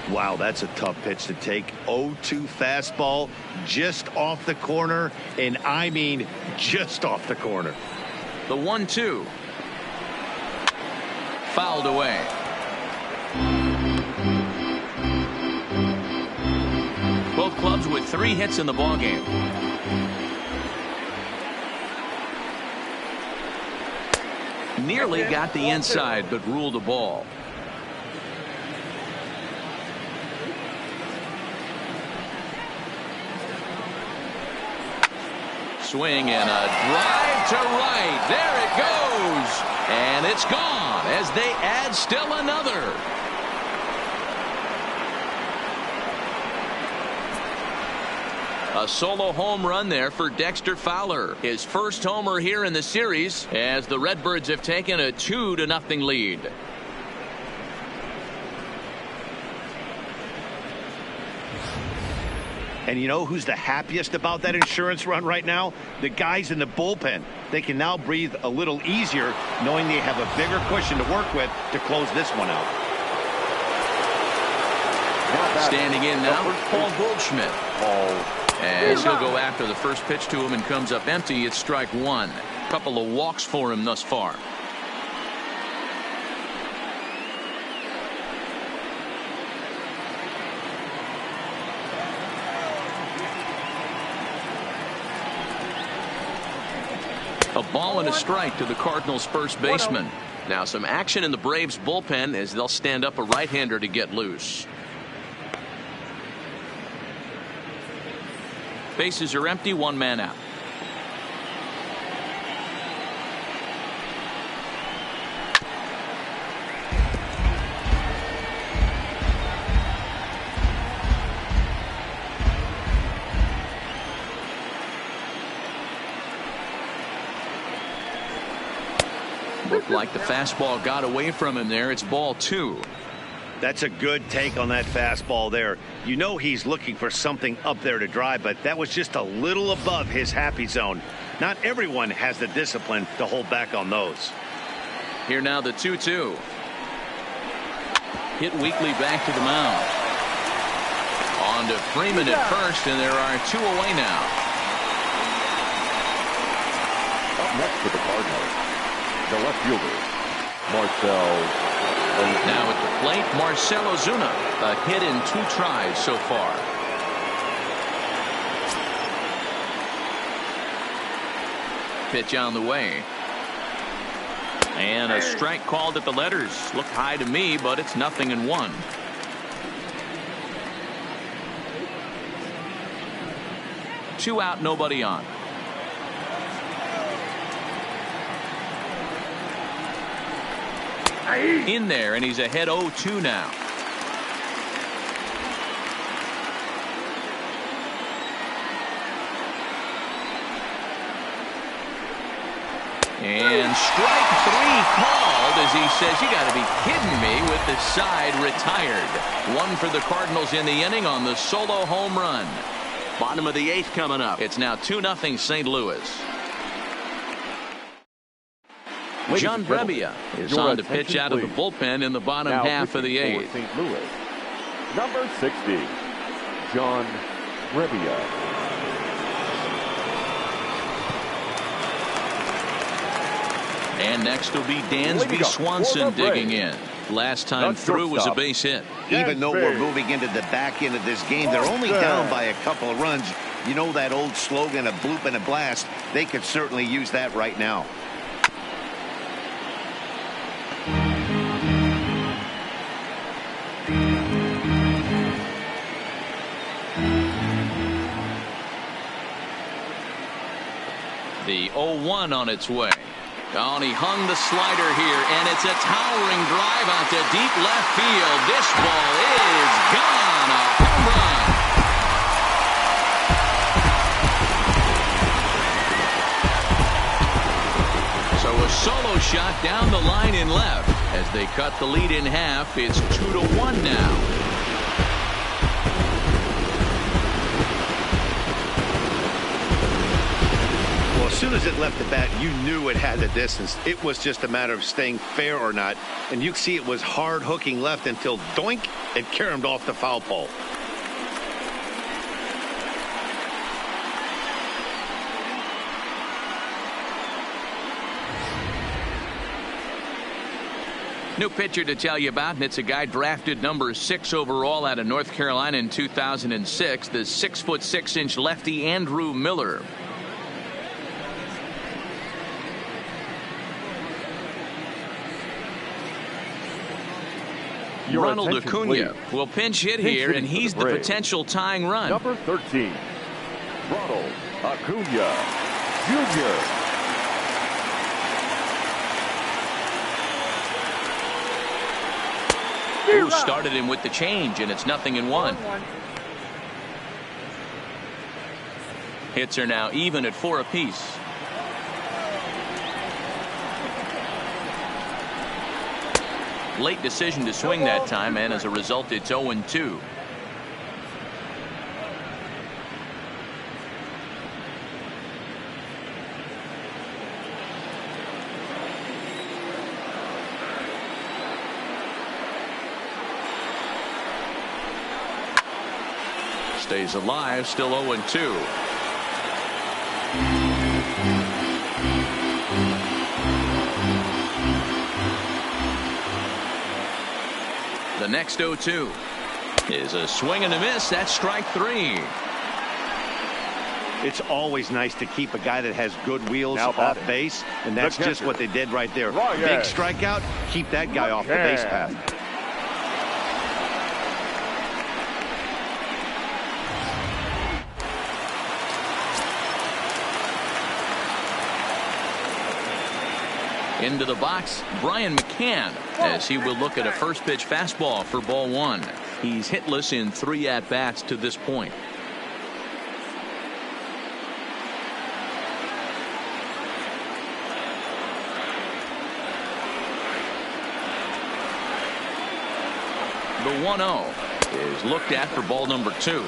Wow, that's a tough pitch to take. 0-2 fastball just off the corner, and I mean just off the corner. The 1-2. Fouled away. Both clubs with 3 hits in the ballgame. Nearly got the inside, but ruled a ball. Swing and a drive to right. There it goes. And it's gone as they add still another. A solo home run there for Dexter Fowler. His first homer here in the series as the Redbirds have taken a 2-0 lead. And you know who's the happiest about that insurance run right now? The guys in the bullpen. They can now breathe a little easier knowing they have a bigger cushion to work with to close this one out. Standing in now, Paul Goldschmidt. As he'll go after the first pitch to him and comes up empty. It's strike 1. Couple of walks for him thus far. A ball and a strike to the Cardinals' first baseman. Now some action in the Braves bullpen as they'll stand up a right-hander to get loose. Bases are empty, 1 man out. Looked like the fastball got away from him there. It's ball 2. That's a good take on that fastball there. You know he's looking for something up there to drive, but that was just a little above his happy zone. Not everyone has the discipline to hold back on those. Here now the 2-2. Hit weakly back to the mound. On to Freeman at first, and there are 2 away now. Up next for the Cardinals, the left fielder, Marcell. Now at the plate, Marcell Ozuna. A hit in 2 tries so far. Pitch on the way. And a strike called at the letters. Looked high to me, but it's 0-1. Two out, nobody on. In there, and he's ahead 0-2 now. And strike 3 called as he says, you got to be kidding me, with the side retired. 1 for the Cardinals in the inning on the solo home run. Bottom of the 8th coming up. It's now 2-0 St. Louis. John Brebbia is on to pitch out of the bullpen in the bottom half of the 8th. St. Louis, number 60, John Brebbia. And next will be Dansby Swanson digging in. Last time through was a base hit. Even though we're moving into the back end of this game, they're only down by a couple of runs. You know that old slogan, a bloop and a blast. They could certainly use that right now. The 0-1 on its way. Oh, and he hung the slider here, and it's a towering drive out to deep left field. This ball is gone. A home run. So a solo shot down the line in left. As they cut the lead in half, it's 2-1 now. As soon as it left the bat, you knew it had the distance. It was just a matter of staying fair or not. And you can see it was hard hooking left until doink, it caromed off the foul pole. New pitcher to tell you about, and it's a guy drafted number 6 overall out of North Carolina in 2006, the 6'6" lefty Andrew Miller. Ronald Acuna will pinch hit here, and he's the potential tying run. Number 13, Ronald Acuna Jr. Who started him with the change, and it's 0-1. Hits are now even at 4 apiece. Late decision to swing that time, and as a result, it's 0-2. Stays alive, still 0-2. The next 0-2 is a swing and a miss. That's strike 3. It's always nice to keep a guy that has good wheels off base, and that's just what they did right there. Big strikeout, keep that guy off the base path. Into the box, Brian McCann, as he will look at a first pitch fastball for ball 1. He's hitless in 3 at-bats to this point. The 1-0 is looked at for ball number 2.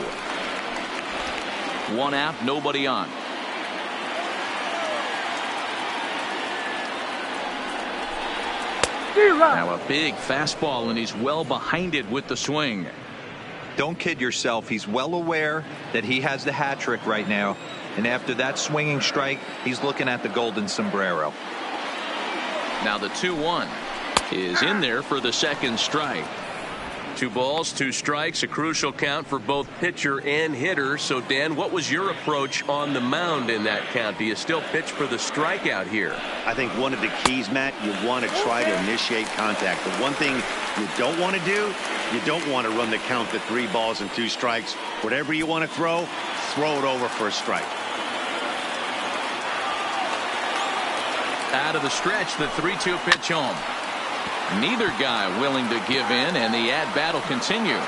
1 out, nobody on. Now a big fastball, and he's well behind it with the swing. Don't kid yourself. He's well aware that he has the hat trick right now. And after that swinging strike, he's looking at the golden sombrero. Now the 2-1 is in there for the second strike. 2 balls, 2 strikes, a crucial count for both pitcher and hitter. So, Dan, what was your approach on the mound in that count? Do you still pitch for the strikeout here? I think one of the keys, Matt, you want to try to initiate contact. The one thing you don't want to do, you don't want to run the count to 3 balls and 2 strikes. Whatever you want to throw it over for a strike. Out of the stretch, the 3-2 pitch home. Neither guy willing to give in, and the at-bat will continue.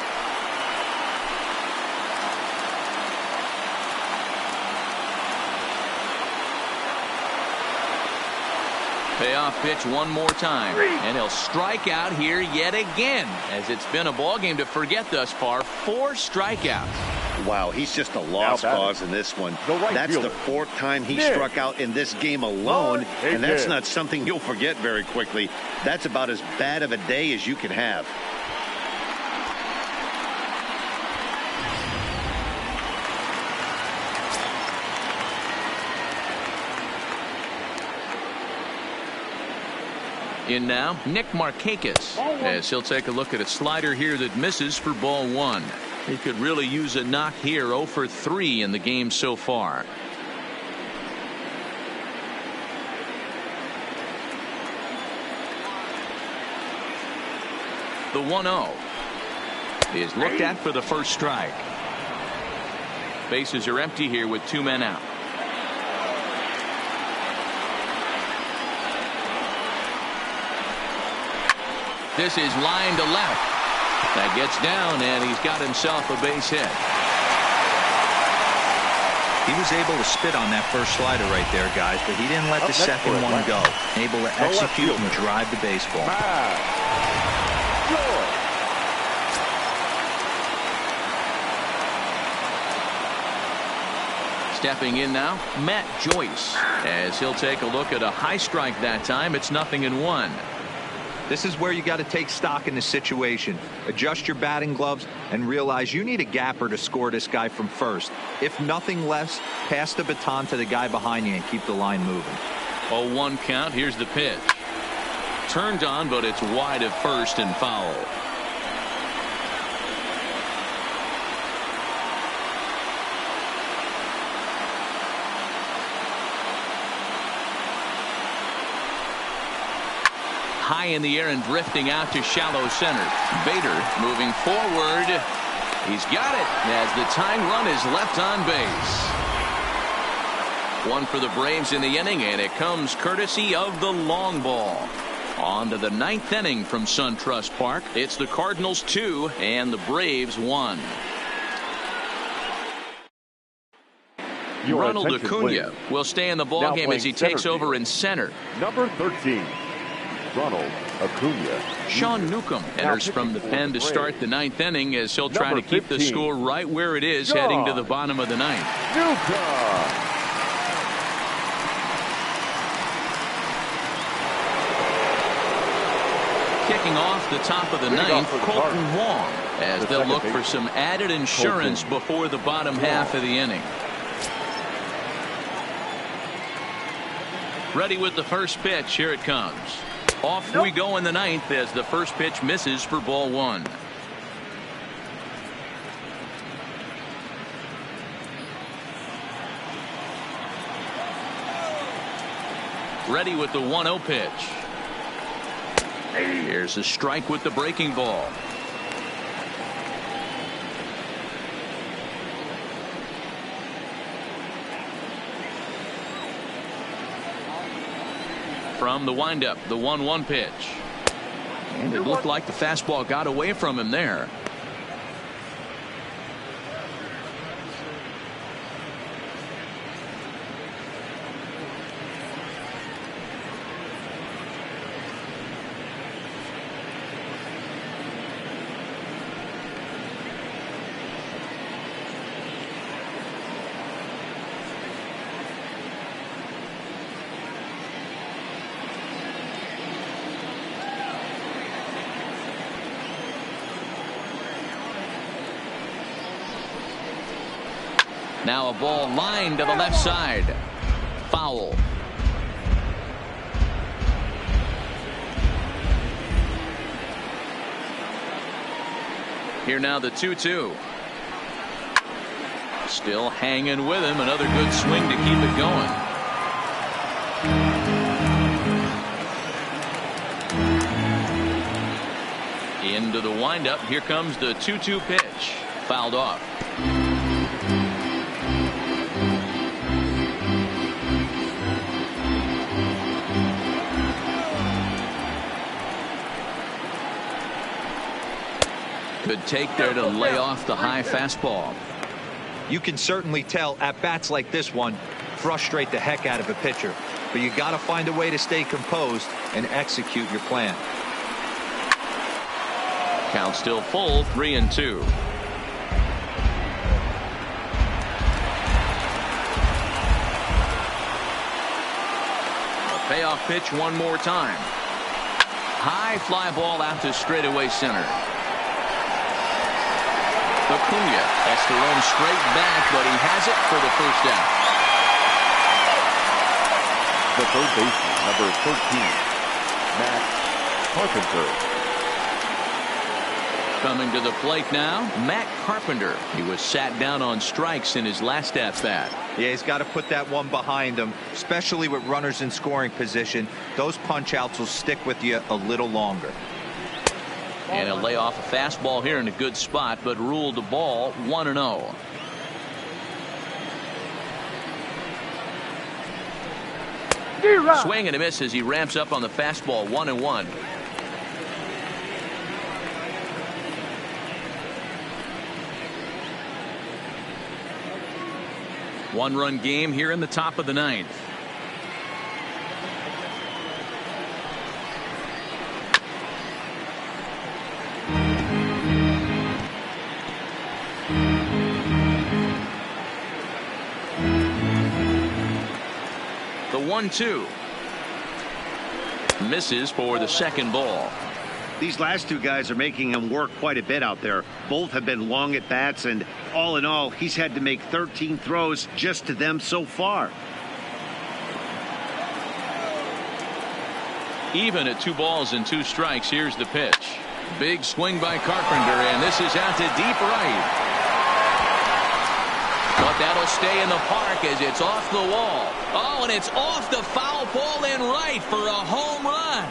Payoff pitch one more time, and he'll strike out here yet again, as it's been a ball game to forget thus far. 4 strikeouts. Wow, he's just a lost cause in this one. That's the 4th time he struck out in this game alone, and that's not something you'll forget very quickly. That's about as bad of a day as you can have. In now, Nick Markakis, as he'll take a look at a slider here that misses for ball 1. He could really use a knock here. 0 for 3 in the game so far. The 1-0 is looked at for the first strike. Bases are empty here with 2 men out. This is line to left. That gets down, and he's got himself a base hit. He was able to spit on that first slider right there, guys, but he didn't let the second one go. Able to execute and drive the baseball. Stepping in now, Matt Joyce, as he'll take a look at a high strike that time. It's 0-1. This is where you got to take stock in the situation. Adjust your batting gloves and realize you need a gapper to score this guy from first. If nothing less, pass the baton to the guy behind you and keep the line moving. 0-1 count. Here's the pitch. Turned on, but it's wide at first and foul. High in the air and drifting out to shallow center. Bader moving forward. He's got it as the tying run is left on base. One for the Braves in the inning, and it comes courtesy of the long ball. On to the 9th inning from SunTrust Park. It's the Cardinals 2 and the Braves 1. Ronald Acuna will stay in the ballgame as he takes over in center. Number 13. Ronald Acuna. Sean Newcomb enters from the pen to start the 9th inning as he'll try to keep the score right where it is heading to the bottom of the 9th. Newcomb. Kicking off the top of the 9th, Colton Wong, as they'll look for some added insurance before the bottom half of the inning. Ready with the first pitch. Here it comes. Off we go in the 9th as the first pitch misses for ball 1. Ready with the 1-0 pitch. Here's a strike with the breaking ball. From the windup, the 1-1 pitch. And it looked like the fastball got away from him there. Now a ball lined to the left side. Foul. Here now the 2-2. Still hanging with him. Another good swing to keep it going. Into the windup. Here comes the 2-2 pitch. Fouled off. Good take there to lay off the high fastball. You can certainly tell at bats like this one frustrate the heck out of a pitcher, but you got to find a way to stay composed and execute your plan. Count still full, 3-2. A payoff pitch one more time. High fly ball out to straightaway center. Acuna has to run straight back, but he has it for the first out. The third baseman, number 13, Matt Carpenter. Coming to the plate now, Matt Carpenter. He was sat down on strikes in his last at bat. Yeah, he's got to put that one behind him, especially with runners in scoring position. Those punch outs will stick with you a little longer. And he'll lay off a fastball here in a good spot, but ruled the ball 1-0. Swing and a miss as he ramps up on the fastball. 1-1. One-run game here in the top of the ninth. The 1-2. Misses for the second ball. These last two guys are making him work quite a bit out there. Both have been long at bats, and all in all, he's had to make 13 throws just to them so far. Even at 2 balls and 2 strikes. Here's the pitch. Big swing by Carpenter, and this is out to deep right. But that'll stay in the park as it's off the wall. Oh, and it's off the foul pole in right for a home run.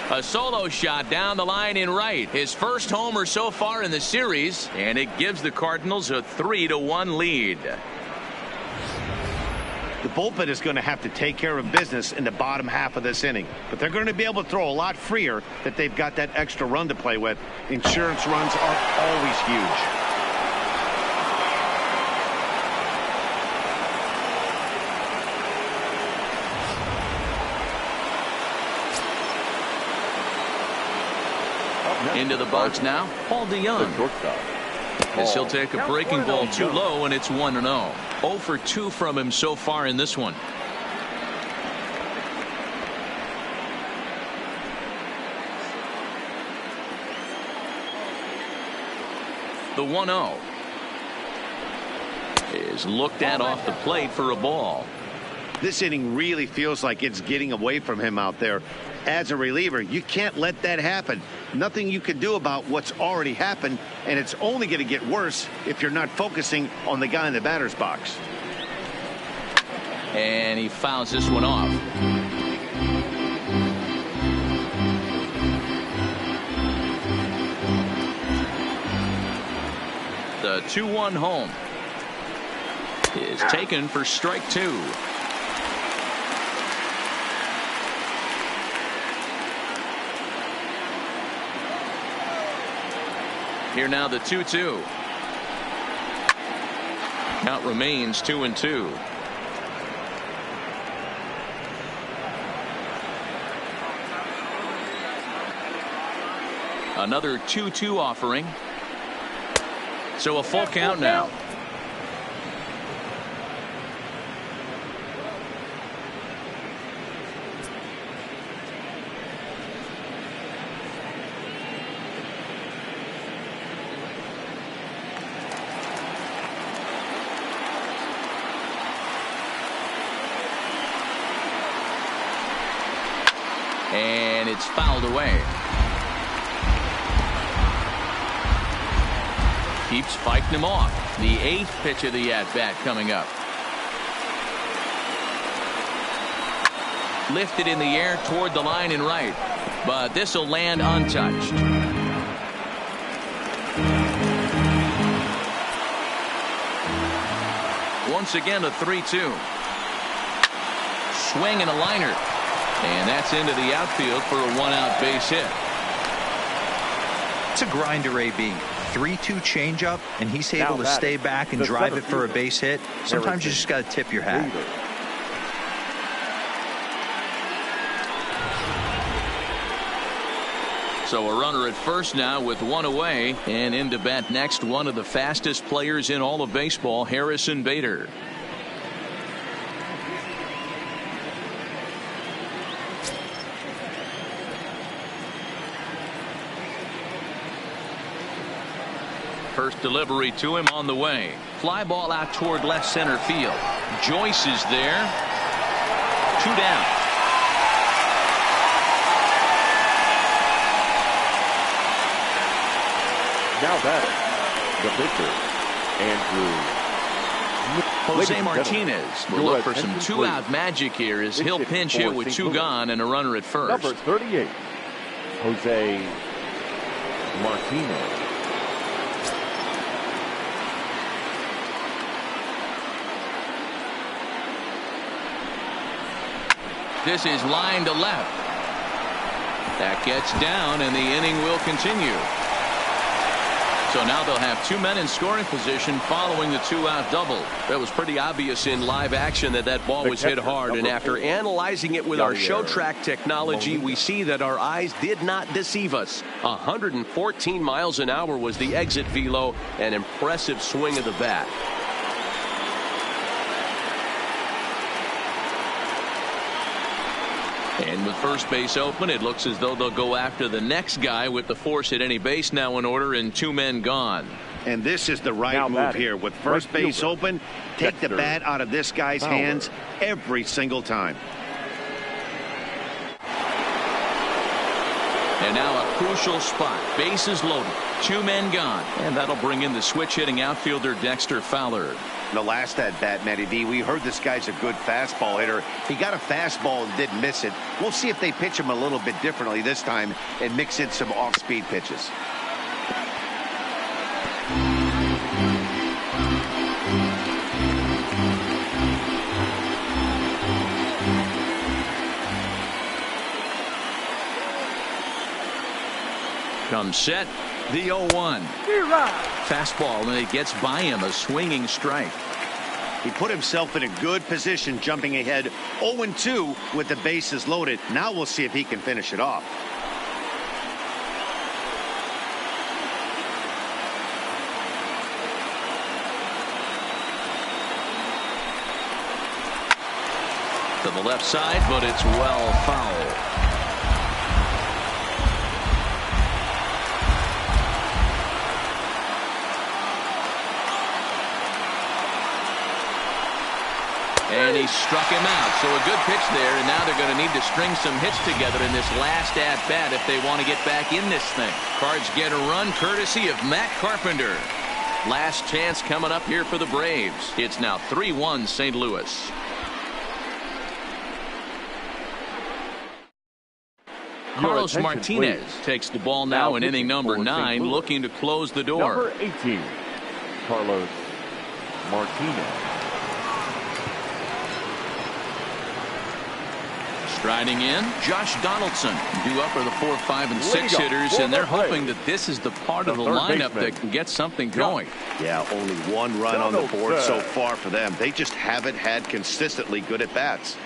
A solo shot down the line in right. His first homer so far in the series, and it gives the Cardinals a 3-1 lead. The bullpen is going to have to take care of business in the bottom half of this inning, but they're going to be able to throw a lot freer that they've got that extra run to play with. Insurance runs are always huge. Into the box now, Paul DeYoung. As he'll take a breaking ball too low, and it's 1-0. 0 for 2 from him so far in this one. The 1-0 is looked at off the plate for a ball. This inning really feels like it's getting away from him out there. As a reliever, you can't let that happen. Nothing you can do about what's already happened, and it's only going to get worse if you're not focusing on the guy in the batter's box. And he fouls this one off. The 2-1 home is taken for strike 2. Here now the 2-2. Count remains 2-2. Another 2-2 offering. So a full count now. And it's fouled away. Keeps fighting him off. The 8th pitch of the at-bat coming up. Lifted in the air toward the line in right. But this will land untouched. Once again a 3-2. Swing and a liner. And that's into the outfield for a 1-out base hit. It's a grinder, AB. 3-2 changeup, and he's able to stay back and drive it for a base hit. Sometimes you just got to tip your hat. So a runner at first now with 1 away, and in to bat next, one of the fastest players in all of baseball, Harrison Bader. First delivery to him on the way. Fly ball out toward left center field. Joyce is there. 2 down. Now batting, the pitcher, Andrew. Jose Martinez will look for some 2-out magic here as he'll pinch hit with 2 gone and a runner at first. Number 38, Jose Martinez. This is line to left. That gets down, and the inning will continue. So now they'll have 2 men in scoring position following the 2-out double. That was pretty obvious in live action that ball was hit hard. And after analyzing it with our show track technology, we see that our eyes did not deceive us. 114 miles an hour was the exit velo. An impressive swing of the bat. And with first base open, it looks as though they'll go after the next guy with the force at any base now in order and 2 men gone. And this is the right move here. With first base open, take the bat out of this guy's hands every single time. And now a crucial spot. Bases loaded. 2 men gone. And that'll bring in the switch-hitting outfielder Dexter Fowler. The last at bat, Matty D, we heard this guy's a good fastball hitter. He got a fastball and didn't miss it. We'll see if they pitch him a little bit differently this time and mix in some off-speed pitches. Comes set. The 0-1. Fastball, and it gets by him, a swinging strike. He put himself in a good position, jumping ahead 0-2 with the bases loaded. Now we'll see if he can finish it off. To the left side, but it's well foul. And he struck him out. So a good pitch there, and now they're going to need to string some hits together in this last at-bat if they want to get back in this thing. Cards get a run courtesy of Matt Carpenter. Last chance coming up here for the Braves. It's now 3-1 St. Louis. Carlos Martinez takes the ball now in inning number 9, looking to close the door. Number 18, Carlos Martinez. Striding in, Josh Donaldson. Due up are the 4, 5, and 6 hitters, and they're hoping that this is the part of the lineup that can get something going. Yeah, only 1 run on the board so far for them. They just haven't had consistently good at-bats.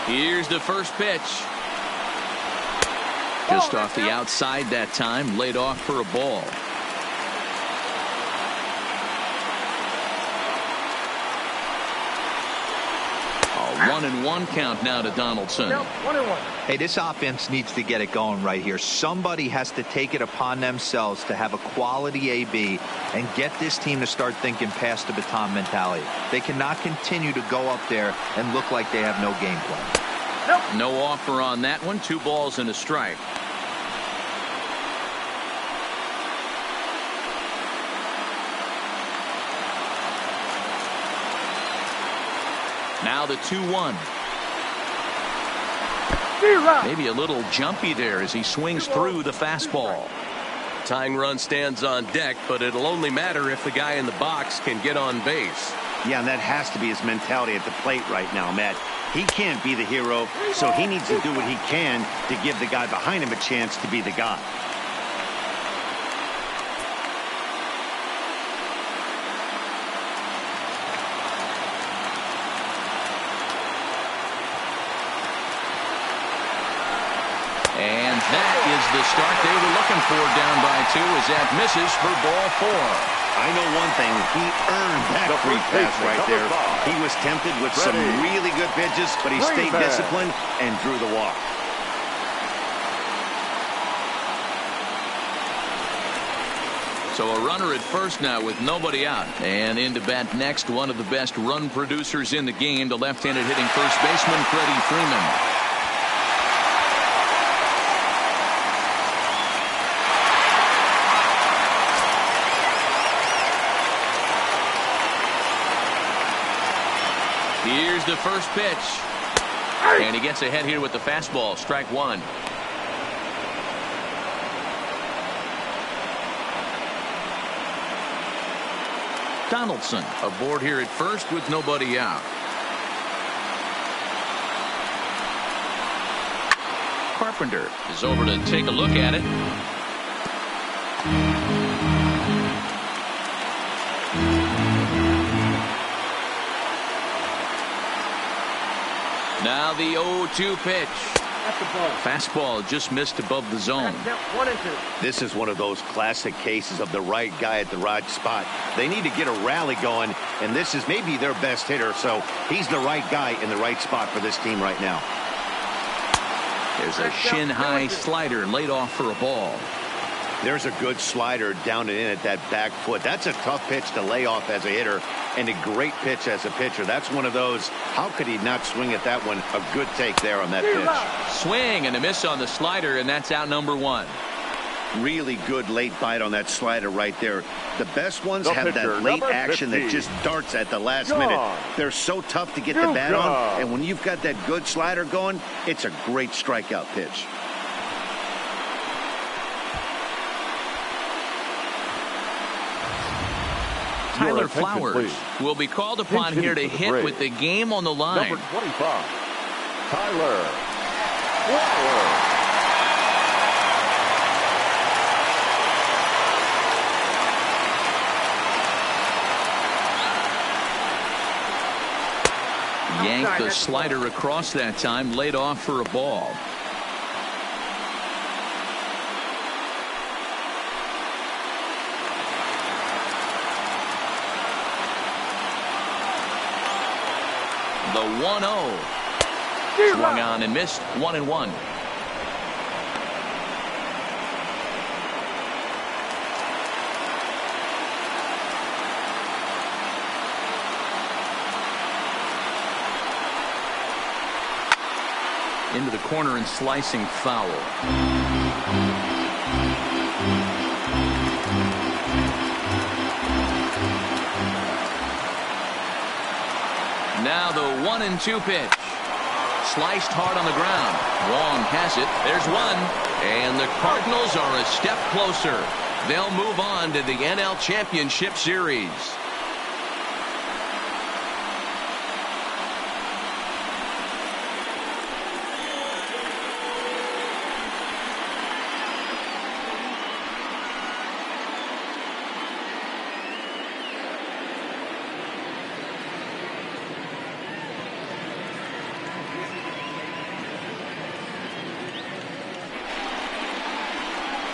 Here's the first pitch. Just off the outside that time, laid off for a ball. A 1-1 count now to Donaldson. 1-1. Hey, this offense needs to get it going right here. Somebody has to take it upon themselves to have a quality AB and get this team to start thinking past the baton mentality. They cannot continue to go up there and look like they have no game plan. No offer on that one. 2 balls and a strike. Now the 2-1. Maybe a little jumpy there as he swings through the fastball. Tying run stands on deck, but it'll only matter if the guy in the box can get on base. Yeah, and that has to be his mentality at the plate right now, Matt. He can't be the hero, so he needs to do what he can to give the guy behind him a chance to be the guy. And that is the start they were looking for down by 2 as that misses for ball 4. I know one thing. He earned that free pass right there. He was tempted with some really good pitches, but he stayed disciplined and drew the walk. So a runner at first now with nobody out. And into bat next, one of the best run producers in the game, the left-handed hitting first baseman, Freddie Freeman. Here's the first pitch. And he gets ahead here with the fastball. Strike 1. Donaldson aboard here at first with nobody out. Carpenter is over to take a look at it. Now the 0-2 pitch. That's the ball. Fastball just missed above the zone. 1 and 2. This is one of those classic cases of the right guy at the right spot. They need to get a rally going, and this is maybe their best hitter, so he's the right guy in the right spot for this team right now. There's a shin-high slider laid off for a ball. There's a good slider down and in at that back foot. That's a tough pitch to lay off as a hitter, and a great pitch as a pitcher. That's one of those, how could he not swing at that one? A good take there on that pitch. Swing and a miss on the slider, and that's out number 1. Really good late bite on that slider right there. The best ones have that late action that just darts at the last minute. They're so tough to get the bat on, and when you've got that good slider going, it's a great strikeout pitch. Tyler Flowers will be called upon here to hit with the game on the line. Number 25, Tyler Flowers. Yanked the slider across that time, laid off for a ball. The 1-0. Swung on and missed. 1-1. Into the corner and slicing foul. Now the 1-2 pitch. Sliced hard on the ground. Wong has it. There's one. And the Cardinals are a step closer. They'll move on to the NL Championship Series.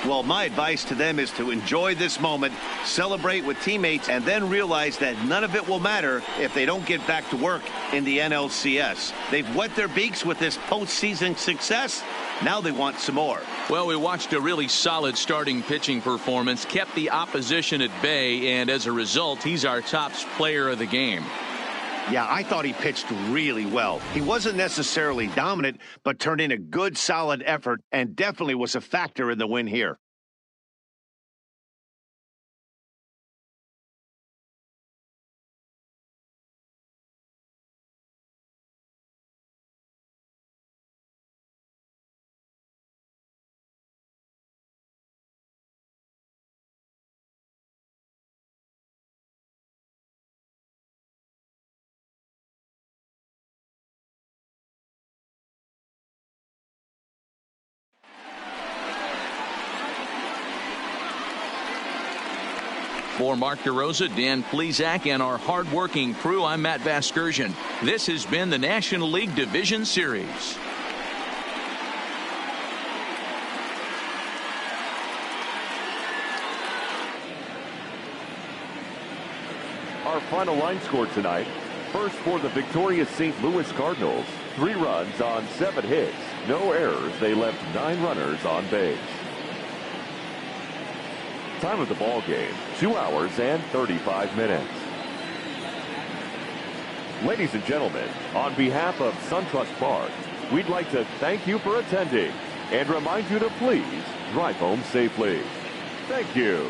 Well, my advice to them is to enjoy this moment, celebrate with teammates, and then realize that none of it will matter if they don't get back to work in the NLCS. They've wet their beaks with this postseason success. Now they want some more. Well, we watched a really solid starting pitching performance, kept the opposition at bay, and as a result, he's our top player of the game. Yeah, I thought he pitched really well. He wasn't necessarily dominant, but turned in a good, solid effort and definitely was a factor in the win here. For Mark DeRosa, Dan Plesac, and our hard-working crew, I'm Matt Vasgersian. This has been the National League Division Series. Our final line score tonight. First for the victorious St. Louis Cardinals. 3 runs on 7 hits. No errors. They left 9 runners on base. Time of the ball game, 2 hours and 35 minutes. Ladies and gentlemen, on behalf of SunTrust Park, we'd like to thank you for attending and remind you to please drive home safely. Thank you.